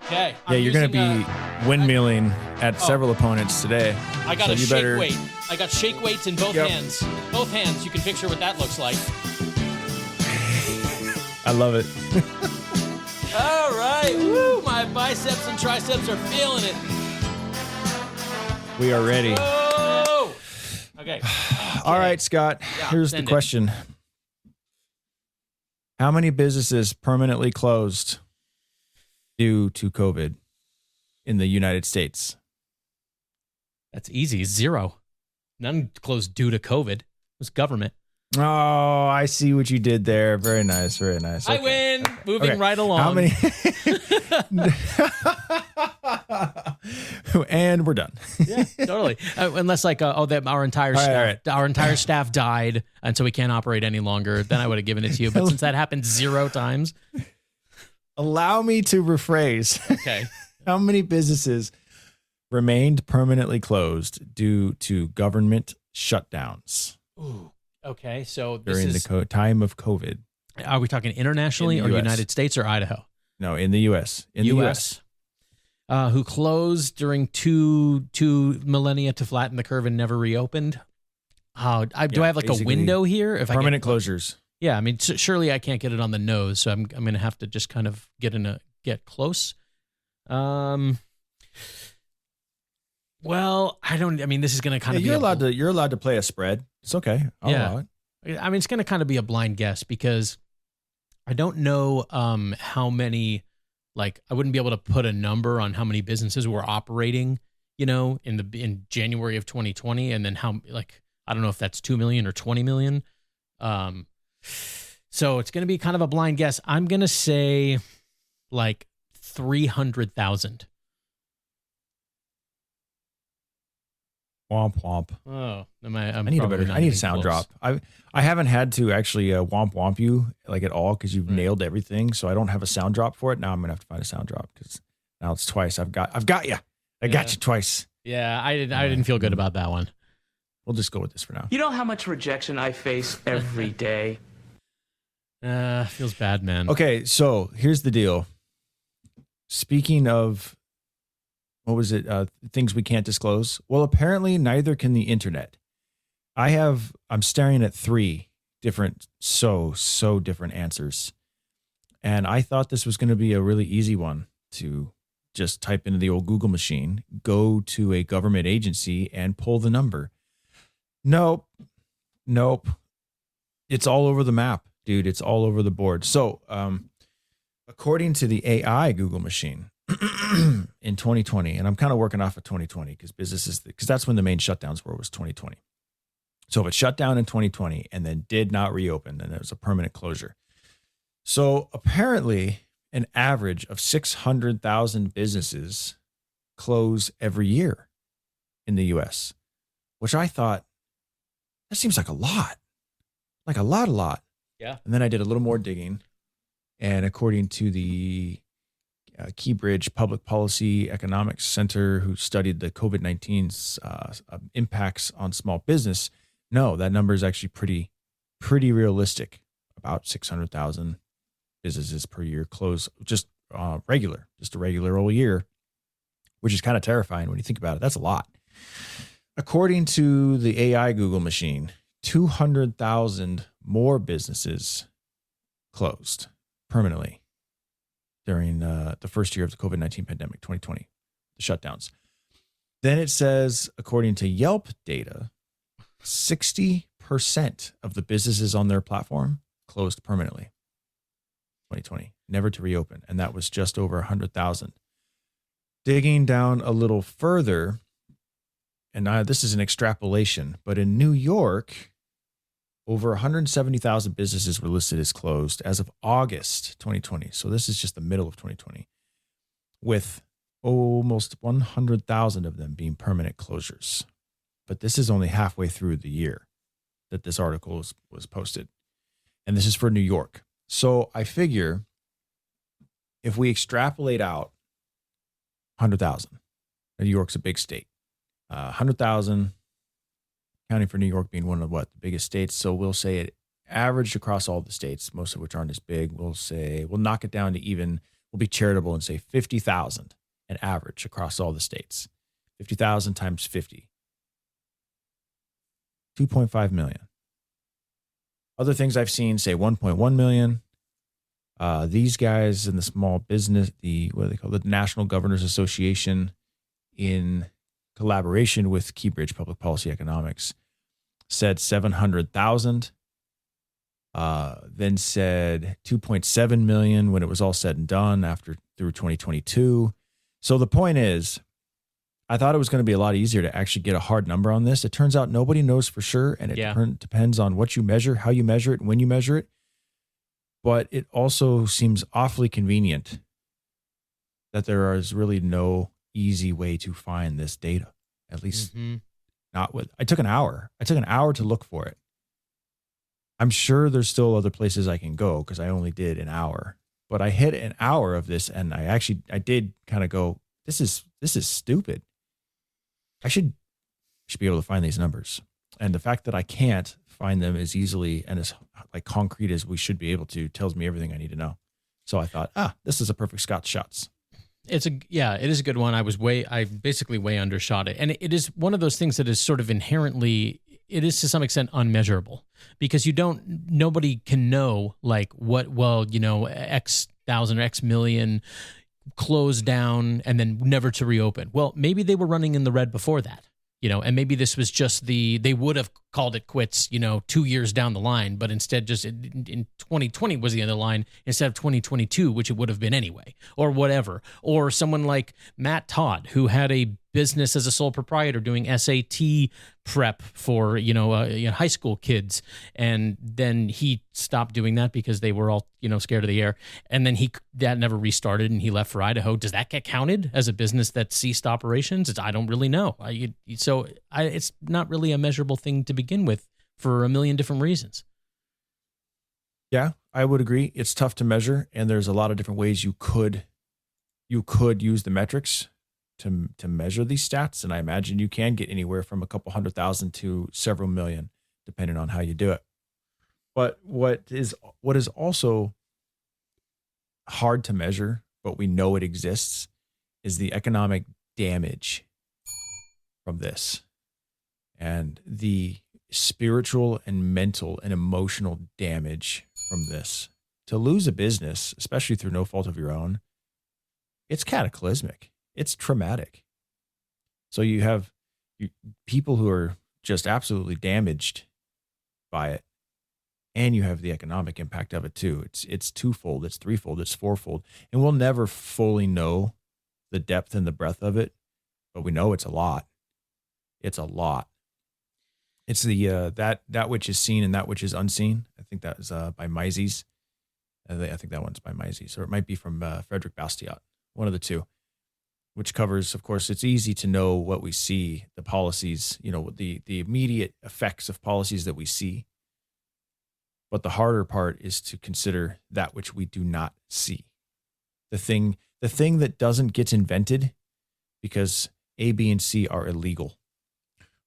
Okay. Yeah, you're going to be windmilling at several opponents today. I got a shake weight. I got shake weights in both hands. Both hands. You can picture what that looks like. I love it. All right. Woo, my biceps and triceps are feeling it. We are ready. Oh! Okay. All right, Scott. Yeah, here's the question. How many businesses permanently closed due to COVID in the United States? That's easy. 0. None closed due to COVID. It was government. Oh, I see what you did there. Very nice. Very nice. I win. Moving right along. How many? And we're done. Yeah, totally. Unless like, that our entire staff, our entire staff died, and so we can't operate any longer. Then I would have given it to you. But since that happened 0 times, allow me to rephrase. Okay. How many businesses remained permanently closed due to government shutdowns? Ooh. Okay, so during the time of COVID. Are we talking internationally or United States or Idaho? No, in the U.S. In the U.S. Who closed during two millennia to flatten the curve and never reopened. Do I have like a window here? If permanent closures. Yeah, I mean, surely I can't get it on the nose, so I'm going to have to just kind of get close. Well, I mean, this is going to kind of be you're allowed to play a spread. It's okay. I'll allow it. I mean, it's going to kind of be a blind guess because I don't know how many, like, I wouldn't be able to put a number on how many businesses were operating, in January of 2020, and then how, like, I don't know if that's 2 million or 20 million. So it's going to be kind of a blind guess. I'm going to say like 300,000. Womp womp. Oh, I need a sound drop. I haven't had to actually womp you like at all because you've nailed everything. So I don't have a sound drop for it. Now I'm gonna have to find a sound drop because now it's twice. I've got you. I got you twice. Yeah, I didn't feel good about that one. We'll just go with this for now. You know how much rejection I face every day? Feels bad, man. Okay, so here's the deal. Speaking of, what was it? Things we can't disclose. Well, apparently neither can the internet. I'm staring at 3 different, so different answers. And I thought this was going to be a really easy one to just type into the old Google machine, go to a government agency and pull the number. Nope. It's all over the map, dude. It's all over the board. So, according to the AI Google machine, in 2020, and I'm kind of working off of 2020 because that's when the main shutdowns were, was 2020. So if it shut down in 2020 and then did not reopen, then it was a permanent closure. So apparently an average of 600,000 businesses close every year in the US, which I thought, that seems like a lot. Like a lot. Yeah. And then I did a little more digging. And according to the Keybridge Public Policy Economics Center, who studied the COVID-19's impacts on small business, no, that number is actually pretty realistic. About 600,000 businesses per year close, just a regular old year, which is kind of terrifying when you think about it. That's a lot. According to the AI Google machine, 200,000 more businesses closed permanently during the first year of the COVID-19 pandemic, 2020, the shutdowns. Then it says, according to Yelp data, 60% of the businesses on their platform closed permanently, 2020, never to reopen. And that was just over 100,000. Digging down a little further, and this is an extrapolation, but in New York, over 170,000 businesses were listed as closed as of August 2020. So this is just the middle of 2020, with almost 100,000 of them being permanent closures. But this is only halfway through the year that this article was posted. And this is for New York. So I figure if we extrapolate out 100,000, New York's a big state, 100,000, accounting for New York being one of the biggest states. So we'll say it averaged across all the states, most of which aren't as big. We'll knock it down to even, we'll be charitable and say 50,000 an average across all the states. 50,000 times 50. 2.5 million. Other things I've seen say 1.1 million. These guys in the small business, the National Governors Association, in collaboration with Keybridge Public Policy Economics, said 700,000. Then said 2.7 million when it was all said and done through 2022. So the point is, I thought it was going to be a lot easier to actually get a hard number on this. It turns out nobody knows for sure, and it depends on what you measure, how you measure it, and when you measure it. But it also seems awfully convenient that there is really no easy way to find this data, at least not with. I took an hour. To look for it. I'm sure there's still other places I can go because I only did an hour. But I hit an hour of this, and I did kind of go, this is stupid. I should be able to find these numbers. And the fact that I can't find them as easily and as like concrete as we should be able to tells me everything I need to know. So I thought, this is a perfect Scott shots. It is a good one. I basically way undershot it. And it is one of those things that is sort of inherently, it is to some extent unmeasurable because nobody can know like X thousand or X million closed down and then never to reopen. Well, maybe they were running in the red before that, and maybe this was just they would have called it quits, 2 years down the line, but instead just in 2020 was the end of the line instead of 2022, which it would have been anyway, or whatever. Or someone like Matt Todd, who had a business as a sole proprietor doing SAT prep for, high school kids. And then he stopped doing that because they were all, scared of the air. And then that never restarted and he left for Idaho. Does that get counted as a business that ceased operations? I don't really know. It's not really a measurable thing to begin with for a million different reasons. Yeah, I would agree. It's tough to measure. And there's a lot of different ways you could use the metrics to measure these stats. And I imagine you can get anywhere from a couple 100,000 to several million, depending on how you do it. But what is also hard to measure, but we know it exists, is the economic damage from this and the spiritual and mental and emotional damage from this. To lose a business, especially through no fault of your own, it's cataclysmic. It's traumatic. So you have people who are just absolutely damaged by it, and you have the economic impact of it too. It's twofold, it's threefold, it's fourfold, and we'll never fully know the depth and the breadth of it, but we know it's a lot. It's a lot. It's the that which is seen and that which is unseen. I think that is by Mises. I think that one's by Mises, or it might be from Frederick Bastiat, one of the two. Which covers, of course, it's easy to know what we see, the policies, the immediate effects of policies that we see. But the harder part is to consider that which we do not see. The thing that doesn't get invented because A, B, and C are illegal.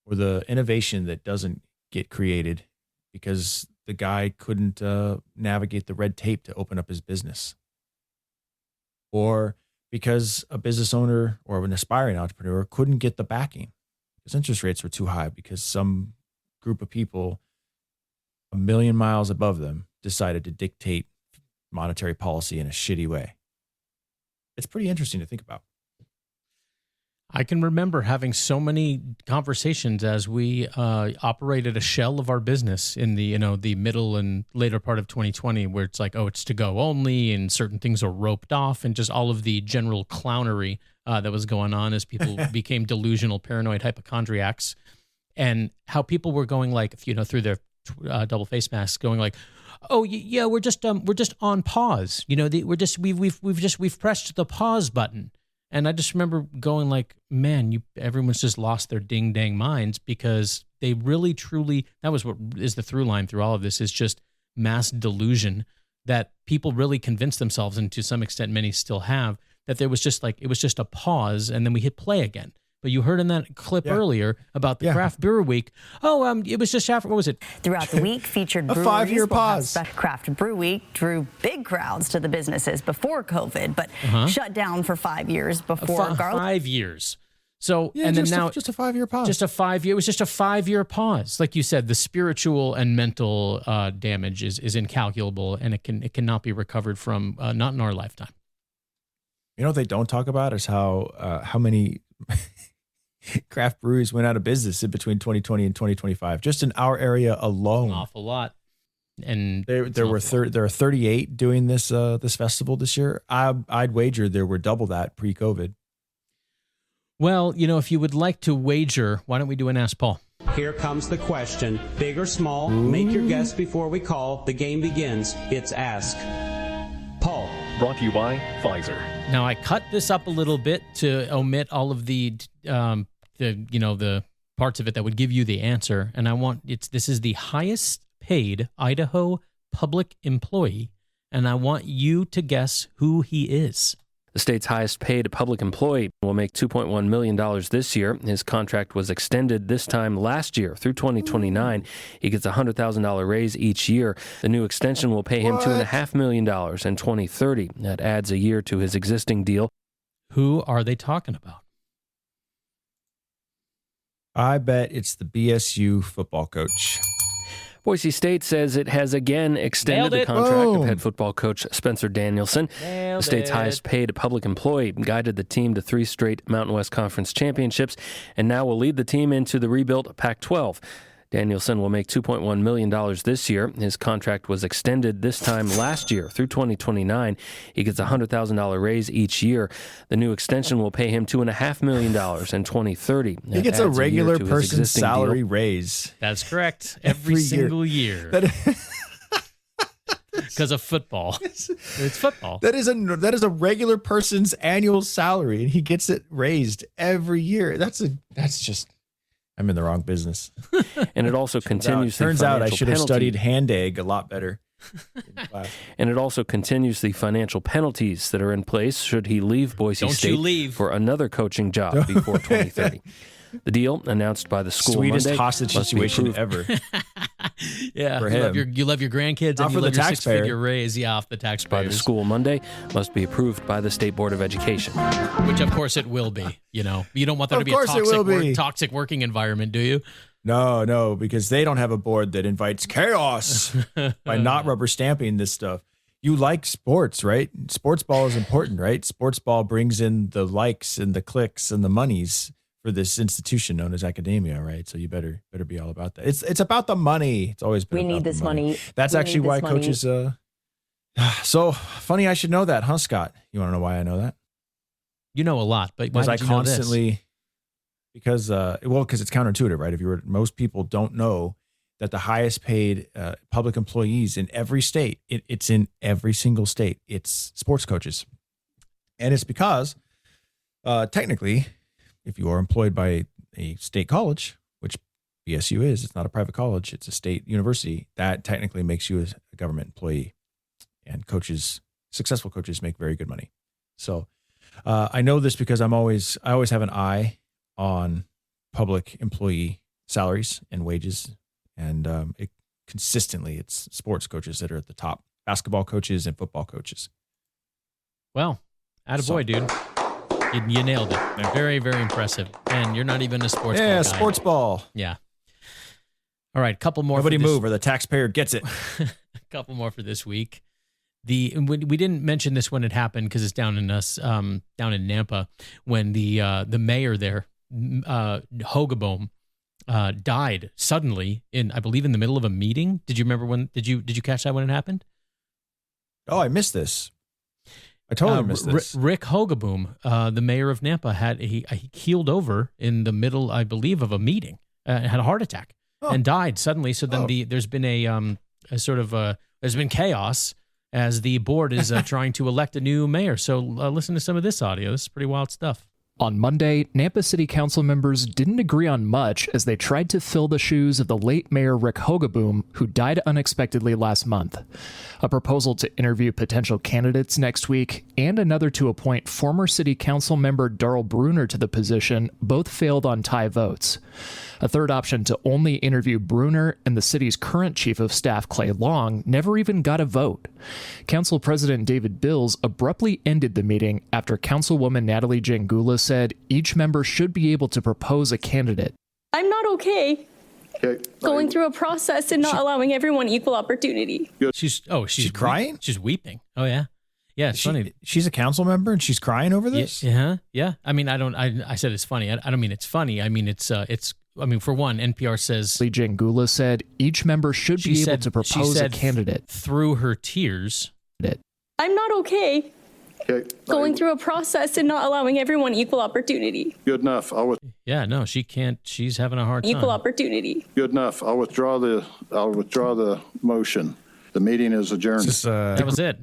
Or the innovation that doesn't get created because the guy couldn't navigate the red tape to open up his business. Or because a business owner or an aspiring entrepreneur couldn't get the backing because interest rates were too high because some group of people a million miles above them decided to dictate monetary policy in a shitty way. It's pretty interesting to think about. I can remember having so many conversations as we operated a shell of our business in the the middle and later part of 2020, where it's like, it's to go only, and certain things are roped off, and just all of the general clownery that was going on as people became delusional, paranoid hypochondriacs, and how people were going like, through their double face masks, going like, oh yeah, we're just on pause, we've pressed the pause button. And I just remember going like, man, everyone's just lost their ding dang minds because they really truly, that was what is the through line through all of this, is just mass delusion that people really convinced themselves, and to some extent many still have, that there was just like, it was just a pause and then we hit play again. But you heard in that clip earlier about the Craft Brewer Week. It was just after, what was it? Throughout the week, featured breweries 5-year pause. Craft Brew Week drew big crowds to the businesses before COVID, but shut down for 5 years before 5 years. So, yeah, and then now just a 5-year pause. Just a 5 year. It was just a 5-year pause. Like you said, the spiritual and mental damage is incalculable, and it cannot be recovered from, not in our lifetime. What they don't talk about is how many craft breweries went out of business in between 2020 and 2025, just in our area alone. An awful lot. And there are 38 doing this festival this year. I'd wager there were double that pre-COVID. Well, if you would like to wager, why don't we do an Ask Paul? Here comes the question. Big or small, make your guess before we call. The game begins. It's Ask Paul. Brought to you by Pfizer. Now, I cut this up a little bit to omit all of the parts of it that would give you the answer. And this is the highest paid Idaho public employee, and I want you to guess who he is. The state's highest paid public employee will make $2.1 million this year. His contract was extended this time last year through 2029. He gets a $100,000 raise each year. The new extension will pay him $2.5 million in 2030. That adds a year to his existing deal. Who are they talking about? I bet it's the BSU football coach. Boise State says it has again extended the contract of head football coach Spencer Danielson. The state's highest paid public employee guided the team to 3 straight Mountain West Conference championships and now will lead the team into the rebuilt Pac-12. Danielson will make $2.1 million this year. His contract was extended this time last year through 2029. He gets a $100,000 raise each year. The new extension will pay him $2.5 million in 2030. He gets a regular person's salary raise. That's correct. Every single year. Because of football. It's football. That is a regular person's annual salary, and he gets it raised every year. That's just... I'm in the wrong business. And it also continues the Turns out I should have penalty. studied hand egg a lot better. And it also continues the financial penalties that are in place should he leave Boise State for another coaching job before 2030. The deal, announced by the school Sweetest Monday, hostage situation ever. Yeah, for you love your grandkids, Not and for you love the your taxpayer. 6-figure raise, off the taxpayer. By the school Monday, must be approved by the State Board of Education. Which, of course, it will be. You don't want there to be a toxic working environment, do you? No, because they don't have a board that invites chaos by not rubber stamping this stuff. You like sports, right? Sports ball is important, right? Sports ball brings in the likes and the clicks and the monies for this institution known as academia, right? So you better be all about that. It's about the money. It's always been. We about need this the money. That's We actually need why this money. coaches. So funny, I should know that, huh, Scott? You want to know why I know that? You know a lot, but why Because did you know this? Because it's counterintuitive, right? Most people don't know that the highest paid public employees in every state, it's in every single state, it's sports coaches. And it's because technically, if you are employed by a state college, which BSU is, it's not a private college, it's a state university, that technically makes you a government employee. And successful coaches make very good money. So I know this because I always have an eye on public employee salaries and wages. And consistently, it's sports coaches that are at the top, basketball coaches and football coaches. Well, attaboy, dude. You nailed it. Very, very impressive. And you're not even a sports ball guy. Sports ball. Yeah. All right, couple more. Nobody move or the taxpayer gets it. A couple more for this week. We didn't mention this when it happened because it's down in Nampa, when the mayor there, Hogeboom, died suddenly I believe in the middle of a meeting. Did you remember when? Did you catch that when it happened? Oh, I missed this. I totally missed this. Rick Hogeboom, the mayor of Nampa, he keeled over in the middle, I believe, of a meeting, had a heart attack and died suddenly. So then there's been there's been chaos as the board is trying to elect a new mayor. So listen to some of this audio. This is pretty wild stuff. On Monday, Nampa City Council members didn't agree on much as they tried to fill the shoes of the late Mayor Rick Hogeboom, who died unexpectedly last month. A proposal to interview potential candidates next week and another to appoint former City Council member Darrell Bruner to the position both failed on tie votes. A third option to only interview Bruner and the city's current chief of staff, Clay Long, never even got a vote. Council President David Bills abruptly ended the meeting after Councilwoman Natalie Jangula said each member should be able to propose a candidate. I'm not okay going through a process and not allowing everyone equal opportunity. She's crying? She's weeping. Oh, yeah. Yeah, it's funny. She's a council member and she's crying over this? Yeah. I mean, I said it's funny. I don't mean it's funny. I mean, for one, NPR says... Lee Jangula said each member should be able to propose a candidate. Through her tears. I'm not okay Okay. going through a process and not allowing everyone equal opportunity. Good enough. Yeah, no, she can't. She's having a hard time. Equal opportunity. Good enough. I'll withdraw the motion. The meeting is adjourned. That was it.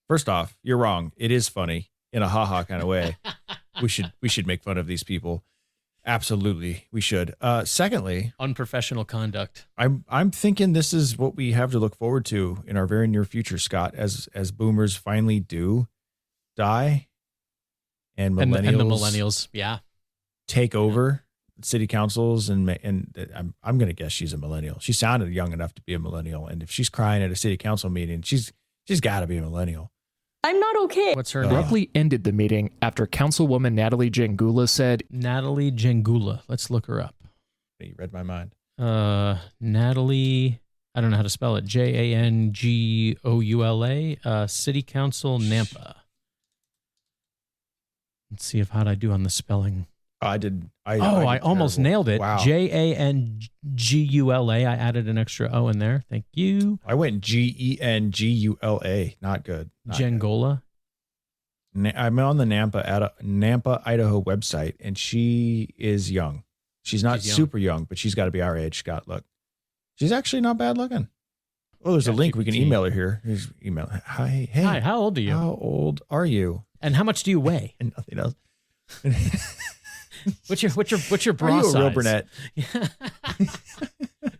First off, you're wrong. It is funny in a ha-ha kind of way. We should make fun of these people. Absolutely, we should. Secondly, unprofessional conduct. I'm thinking this is what we have to look forward to in our very near future, Scott, as boomers finally do die and the millennials, yeah, take over city councils and I'm going to guess she's a millennial. She sounded young enough to be a millennial, and if she's crying at a city council meeting, she's got to be a millennial. I'm not okay. What's her name? Abruptly ended the meeting after Councilwoman Natalie Jangula said, Natalie Jangula. Let's look her up. You read my mind. Natalie, I don't know how to spell it. Jangoula, City Council, Nampa. Let's see how'd I do on the spelling. I did. I almost nailed it. Wow. Jangula. I added an extra O in there. Thank you. I went Gengula. Not good. Jangola. I'm on the Nampa, Idaho website, and she is young. She's not super young, but she's got to be our age, Scott. Look, she's actually not bad looking. Oh, there's a link. We can email her here. Here's email. Hi, hey. Hi, how old are you? How old are you? And how much do you weigh? And nothing else. What's your bra Are you size? a real brunette?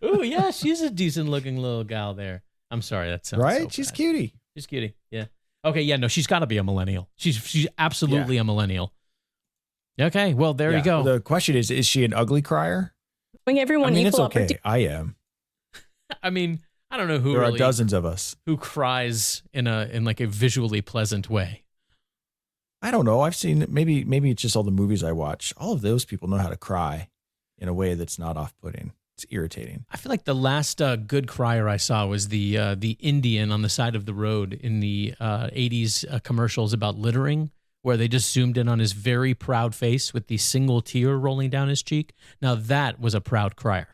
Ooh, yeah, she's a decent looking little gal there. I'm sorry, that sounds right. so She's bad. cutie. She's cutie. Yeah. Okay. Yeah. No, she's got to be a millennial. She's absolutely a millennial. Okay. Well, there you go. The question is she an ugly crier? Everyone it's equal okay. opportunity. I am. I mean, I don't know who. There really, are dozens of us who cries in like a visually pleasant way. I don't know. I've seen maybe it's just all the movies I watch. All of those people know how to cry in a way that's not off-putting. It's irritating. I feel like the last good crier I saw was the Indian on the side of the road in the 80s commercials about littering, where they just zoomed in on his very proud face with the single tear rolling down his cheek. Now that was a proud crier.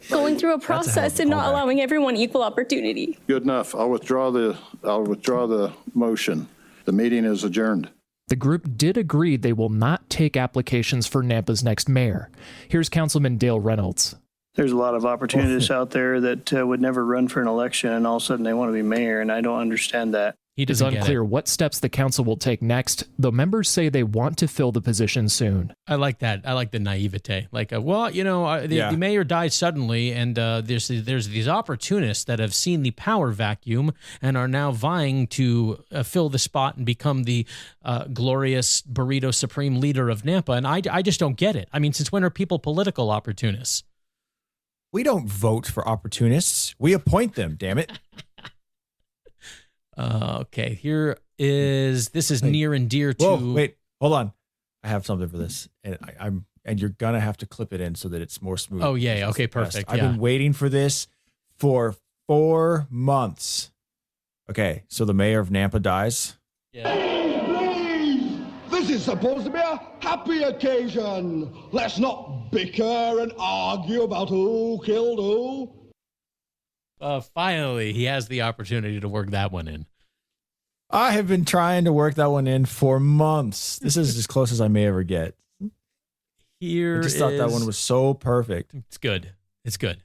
Going through a process and not allowing everyone equal opportunity. Good enough. I'll withdraw the motion. The meeting is adjourned. The group did agree they will not take applications for Nampa's next mayor. Here's Councilman Dale Reynolds. There's a lot of opportunists out there that would never run for an election, and all of a sudden they want to be mayor, and I don't understand that. It is unclear what steps the council will take next, though members say they want to fill the position soon. I like that. I like the naivete. Like, the mayor died suddenly, and there's these opportunists that have seen the power vacuum and are now vying to fill the spot and become the glorious burrito supreme leader of Nampa. And I just don't get it. I mean, since when are people political opportunists? We don't vote for opportunists. We appoint them, damn it. Okay, this is near and dear to. Whoa, wait, hold on. I have something for this, and you're gonna have to clip it in so that it's more smooth. Oh yeah, okay, perfect. I've been waiting for this for 4 months. Okay, so the mayor of Nampa dies. Please, this is supposed to be a happy occasion. Let's not bicker and argue about who killed who. Finally, he has the opportunity to work that one in. I have been trying to work that one in for months. This is as close as I may ever get. I just thought that one was so perfect. It's good. It's good.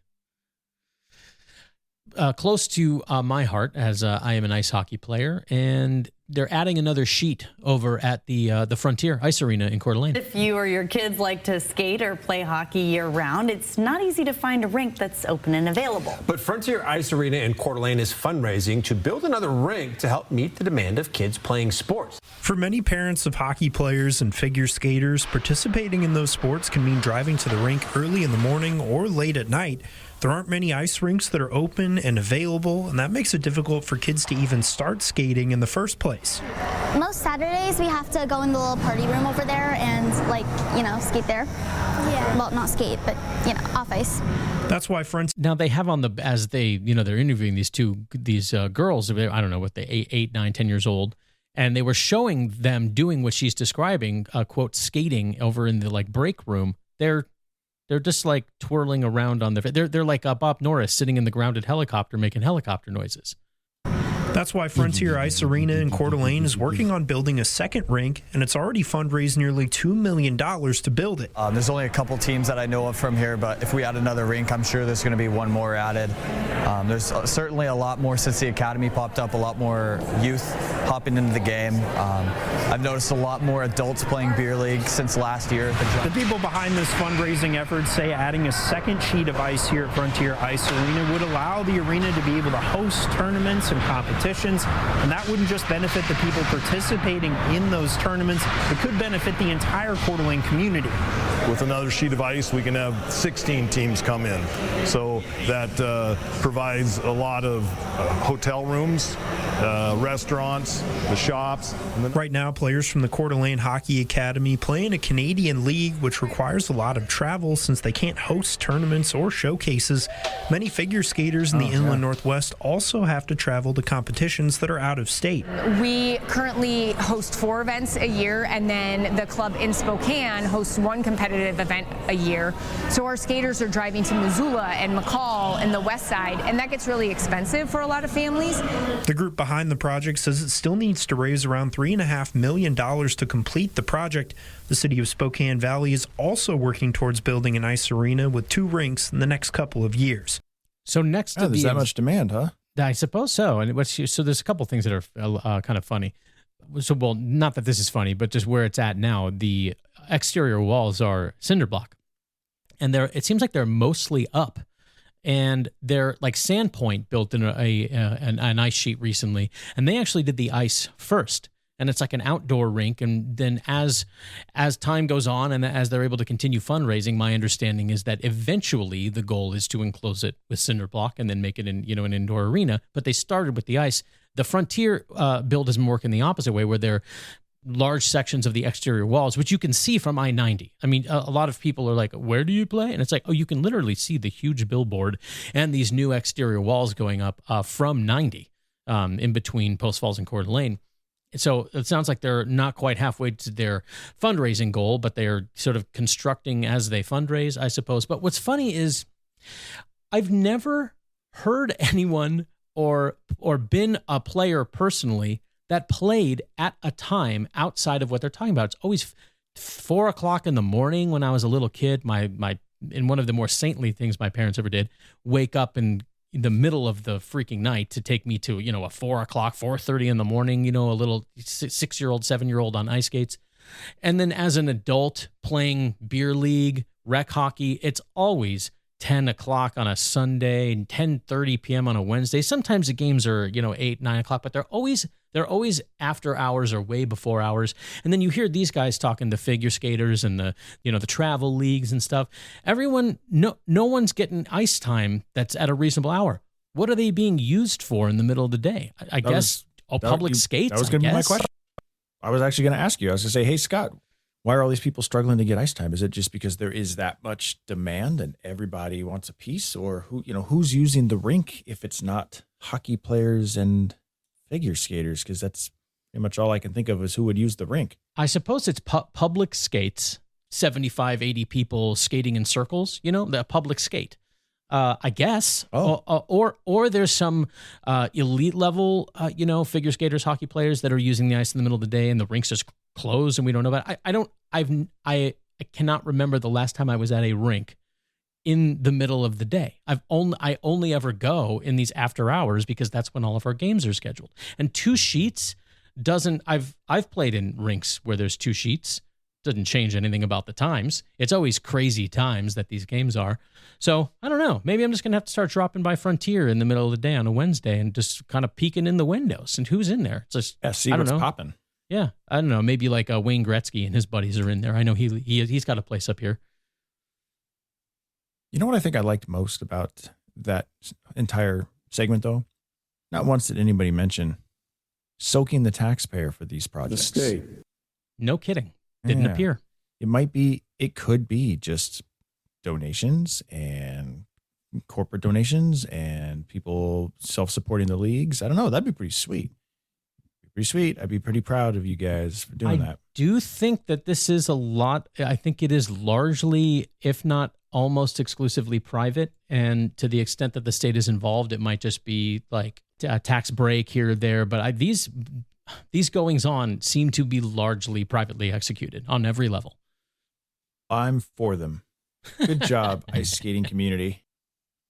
Close to my heart, as I am an ice hockey player, and they're adding another sheet over at the Frontier Ice Arena in Coeur d'Alene. If you or your kids like to skate or play hockey year-round, it's not easy to find a rink that's open and available. But Frontier Ice Arena in Coeur d'Alene is fundraising to build another rink to help meet the demand of kids playing sports. For many parents of hockey players and figure skaters, participating in those sports can mean driving to the rink early in the morning or late at night. There aren't many ice rinks that are open and available, and that makes it difficult for kids to even start skating in the first place. Most Saturdays we have to go in the little party room over there and, skate there. Yeah. Well, not skate, but, off ice. That's why Now they have on as they, they're interviewing these girls, I don't know what they 8, 9, 10 years old, and they were showing them doing what she's describing, quote, skating over in the break room. They're just twirling around on they're like Bob Norris sitting in the grounded helicopter making helicopter noises. That's why Frontier Ice Arena in Coeur d'Alene is working on building a second rink, and it's already fundraised nearly $2 million to build it. There's only a couple teams that I know of from here, but if we add another rink, I'm sure there's going to be one more added. There's certainly a lot more since the academy popped up, a lot more youth hopping into the game. I've noticed a lot more adults playing beer league since last year. The people behind this fundraising effort say adding a second sheet of ice here at Frontier Ice Arena would allow the arena to be able to host tournaments and competitions, and that wouldn't just benefit the people participating in those tournaments, it could benefit the entire Coeur d'Alene community. With another sheet of ice, we can have 16 teams come in. So that provides a lot of hotel rooms, restaurants, the shops. Right now, players from the Coeur d'Alene Hockey Academy play in a Canadian league, which requires a lot of travel since they can't host tournaments or showcases. Many figure skaters in the Inland Northwest also have to travel to competitions that are out of state. We currently host 4 events a year, and then the club in Spokane hosts 1 competitive event a year. So our skaters are driving to Missoula and McCall and the west side, and that gets really expensive for a lot of families. The group behind the project says it still needs to raise around $3.5 million to complete the project. The city of Spokane Valley is also working towards building an ice arena with 2 rinks in the next couple of years. So next to there's that much demand, huh? I suppose so. And so there's a couple things that are kind of funny. So, well, not that this is funny, but just where it's at now, the exterior walls are cinder block, and it seems like they're mostly up, and they're like Sandpoint built in an ice sheet recently, and they actually did the ice first. And it's like an outdoor rink. And then as time goes on and as they're able to continue fundraising, my understanding is that eventually the goal is to enclose it with cinder block and then make it an indoor arena. But they started with the ice. The Frontier build has been working the opposite way, where they're large sections of the exterior walls, which you can see from I-90. I mean, a lot of people are like, where do you play? And it's like, oh, you can literally see the huge billboard and these new exterior walls going up from 90 in between Post Falls and Coeur d'Alene. So it sounds like they're not quite halfway to their fundraising goal, but they're sort of constructing as they fundraise, I suppose. But what's funny is I've never heard anyone or been a player personally that played at a time outside of what they're talking about. It's always 4 o'clock in the morning when I was a little kid. My in one of the more saintly things my parents ever did, wake up in the middle of the freaking night to take me to, a 4 o'clock, 4:30 in the morning, a little 6-year-old, 7-year-old on ice skates. And then as an adult playing beer league, rec hockey, it's always 10 o'clock on a Sunday and 10:30 p.m. on a Wednesday. Sometimes the games are, 8, 9 o'clock, but they're always after hours or way before hours. And then you hear these guys talking, the figure skaters and the travel leagues and stuff. Everyone, no one's getting ice time that's at a reasonable hour. What are they being used for in the middle of the day? I guess public skates. That was going to be my question. I was actually going to ask you. I was going to say, hey, Scott, why are all these people struggling to get ice time? Is it just because there is that much demand and everybody wants a piece, or who's using the rink if it's not hockey players and figure skaters? Because that's pretty much all I can think of is who would use the rink. I suppose it's public skates, 75, 80 people skating in circles, the public skate. I guess. Or there's some elite level, figure skaters, hockey players that are using the ice in the middle of the day and the rink's just closed and we don't know about it. I cannot remember the last time I was at a rink in the middle of the day. I only ever go in these after hours because that's when all of our games are scheduled. And 2 sheets I've played in rinks where there's 2 sheets. Doesn't change anything about the times. It's always crazy times that these games are. So I don't know. Maybe I'm just going to have to start dropping by Frontier in the middle of the day on a Wednesday and just kind of peeking in the windows and who's in there. It's just, see what's popping. Yeah. I don't know. Maybe like Wayne Gretzky and his buddies are in there. I know he's got a place up here. You know what I think I liked most about that entire segment, though? Not once did anybody mention soaking the taxpayer for these projects. The state. No kidding. Didn't appear. It could be just donations and corporate donations and people self-supporting the leagues. I don't know. That'd be pretty sweet. I'd be pretty proud of you guys for doing that. I do think that this is a lot. I think it is largely, if not almost exclusively private. And to the extent that the state is involved, it might just be like tax break here or there, but these goings on seem to be largely privately executed on every level. I'm for them. Good job, ice skating community.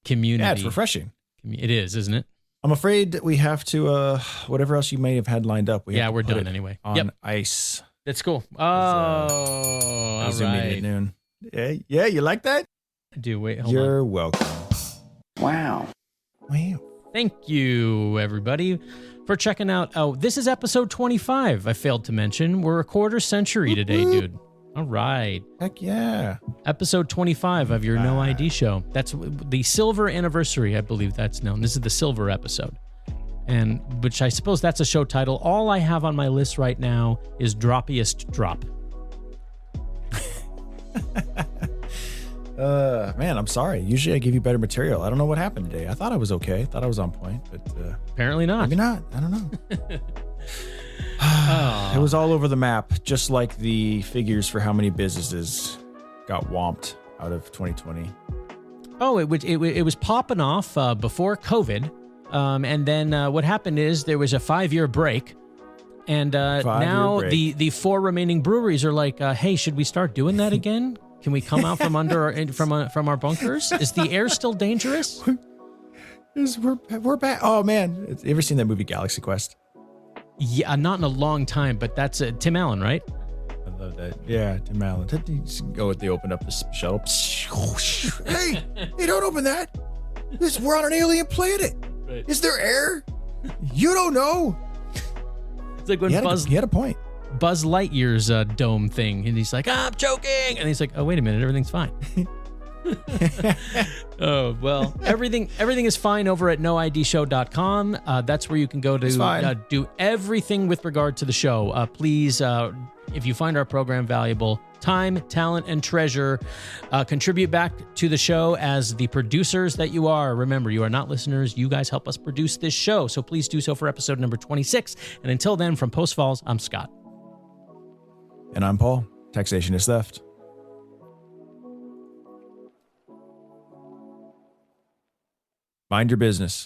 Yeah, it's refreshing. It is, isn't it? I'm afraid that we have to, whatever else you may have had lined up. We're done anyway. On ice. That's cool. All Zoom meeting at noon. Yeah, you like that? I do. Wait, hold You're welcome. Wow. Thank you, everybody, for checking out. Oh, this is episode 25. I failed to mention. We're a quarter century today, dude. All right. Heck yeah. Episode 25 of your No ID show. That's the silver anniversary, I believe that's known. This is the silver episode. And which I suppose that's a show title. All I have on my list right now is Dropiest Drop. Man, I'm sorry. Usually I give you better material. I don't know what happened today. I thought I was okay. I thought I was on point, but apparently not. Maybe not. I don't know. It was all over the map, just like the figures for how many businesses got whomped out of 2020. Oh, it was popping off before COVID. And then what happened is there was a 5-year break. And now the 4 remaining breweries are like, hey, should we start doing that again? Can we come out from under from our bunkers? Is the air still dangerous? We're back. Oh man, you ever seen that movie Galaxy Quest? Yeah, not in a long time, but that's Tim Allen, right? I love that. Yeah, Tim Allen. They opened up the shuttle. Hey, don't open that. We're on an alien planet. Right. Is there air? You don't know. It's like when he had a point. Buzz Lightyear's dome thing, and he's like, I'm joking, and he's like, oh wait a minute, everything's fine. Oh well, everything is fine over at noidshow.com. That's where you can go to do everything with regard to the show. Please, if you find our program valuable, time, talent, and treasure, contribute back to the show as the producers that you are. Remember, you are not listeners. You guys help us produce this show, so please do so for episode number 26. And until then, from Post Falls, I'm Scott. And I'm Paul. Taxation is theft. Mind your business.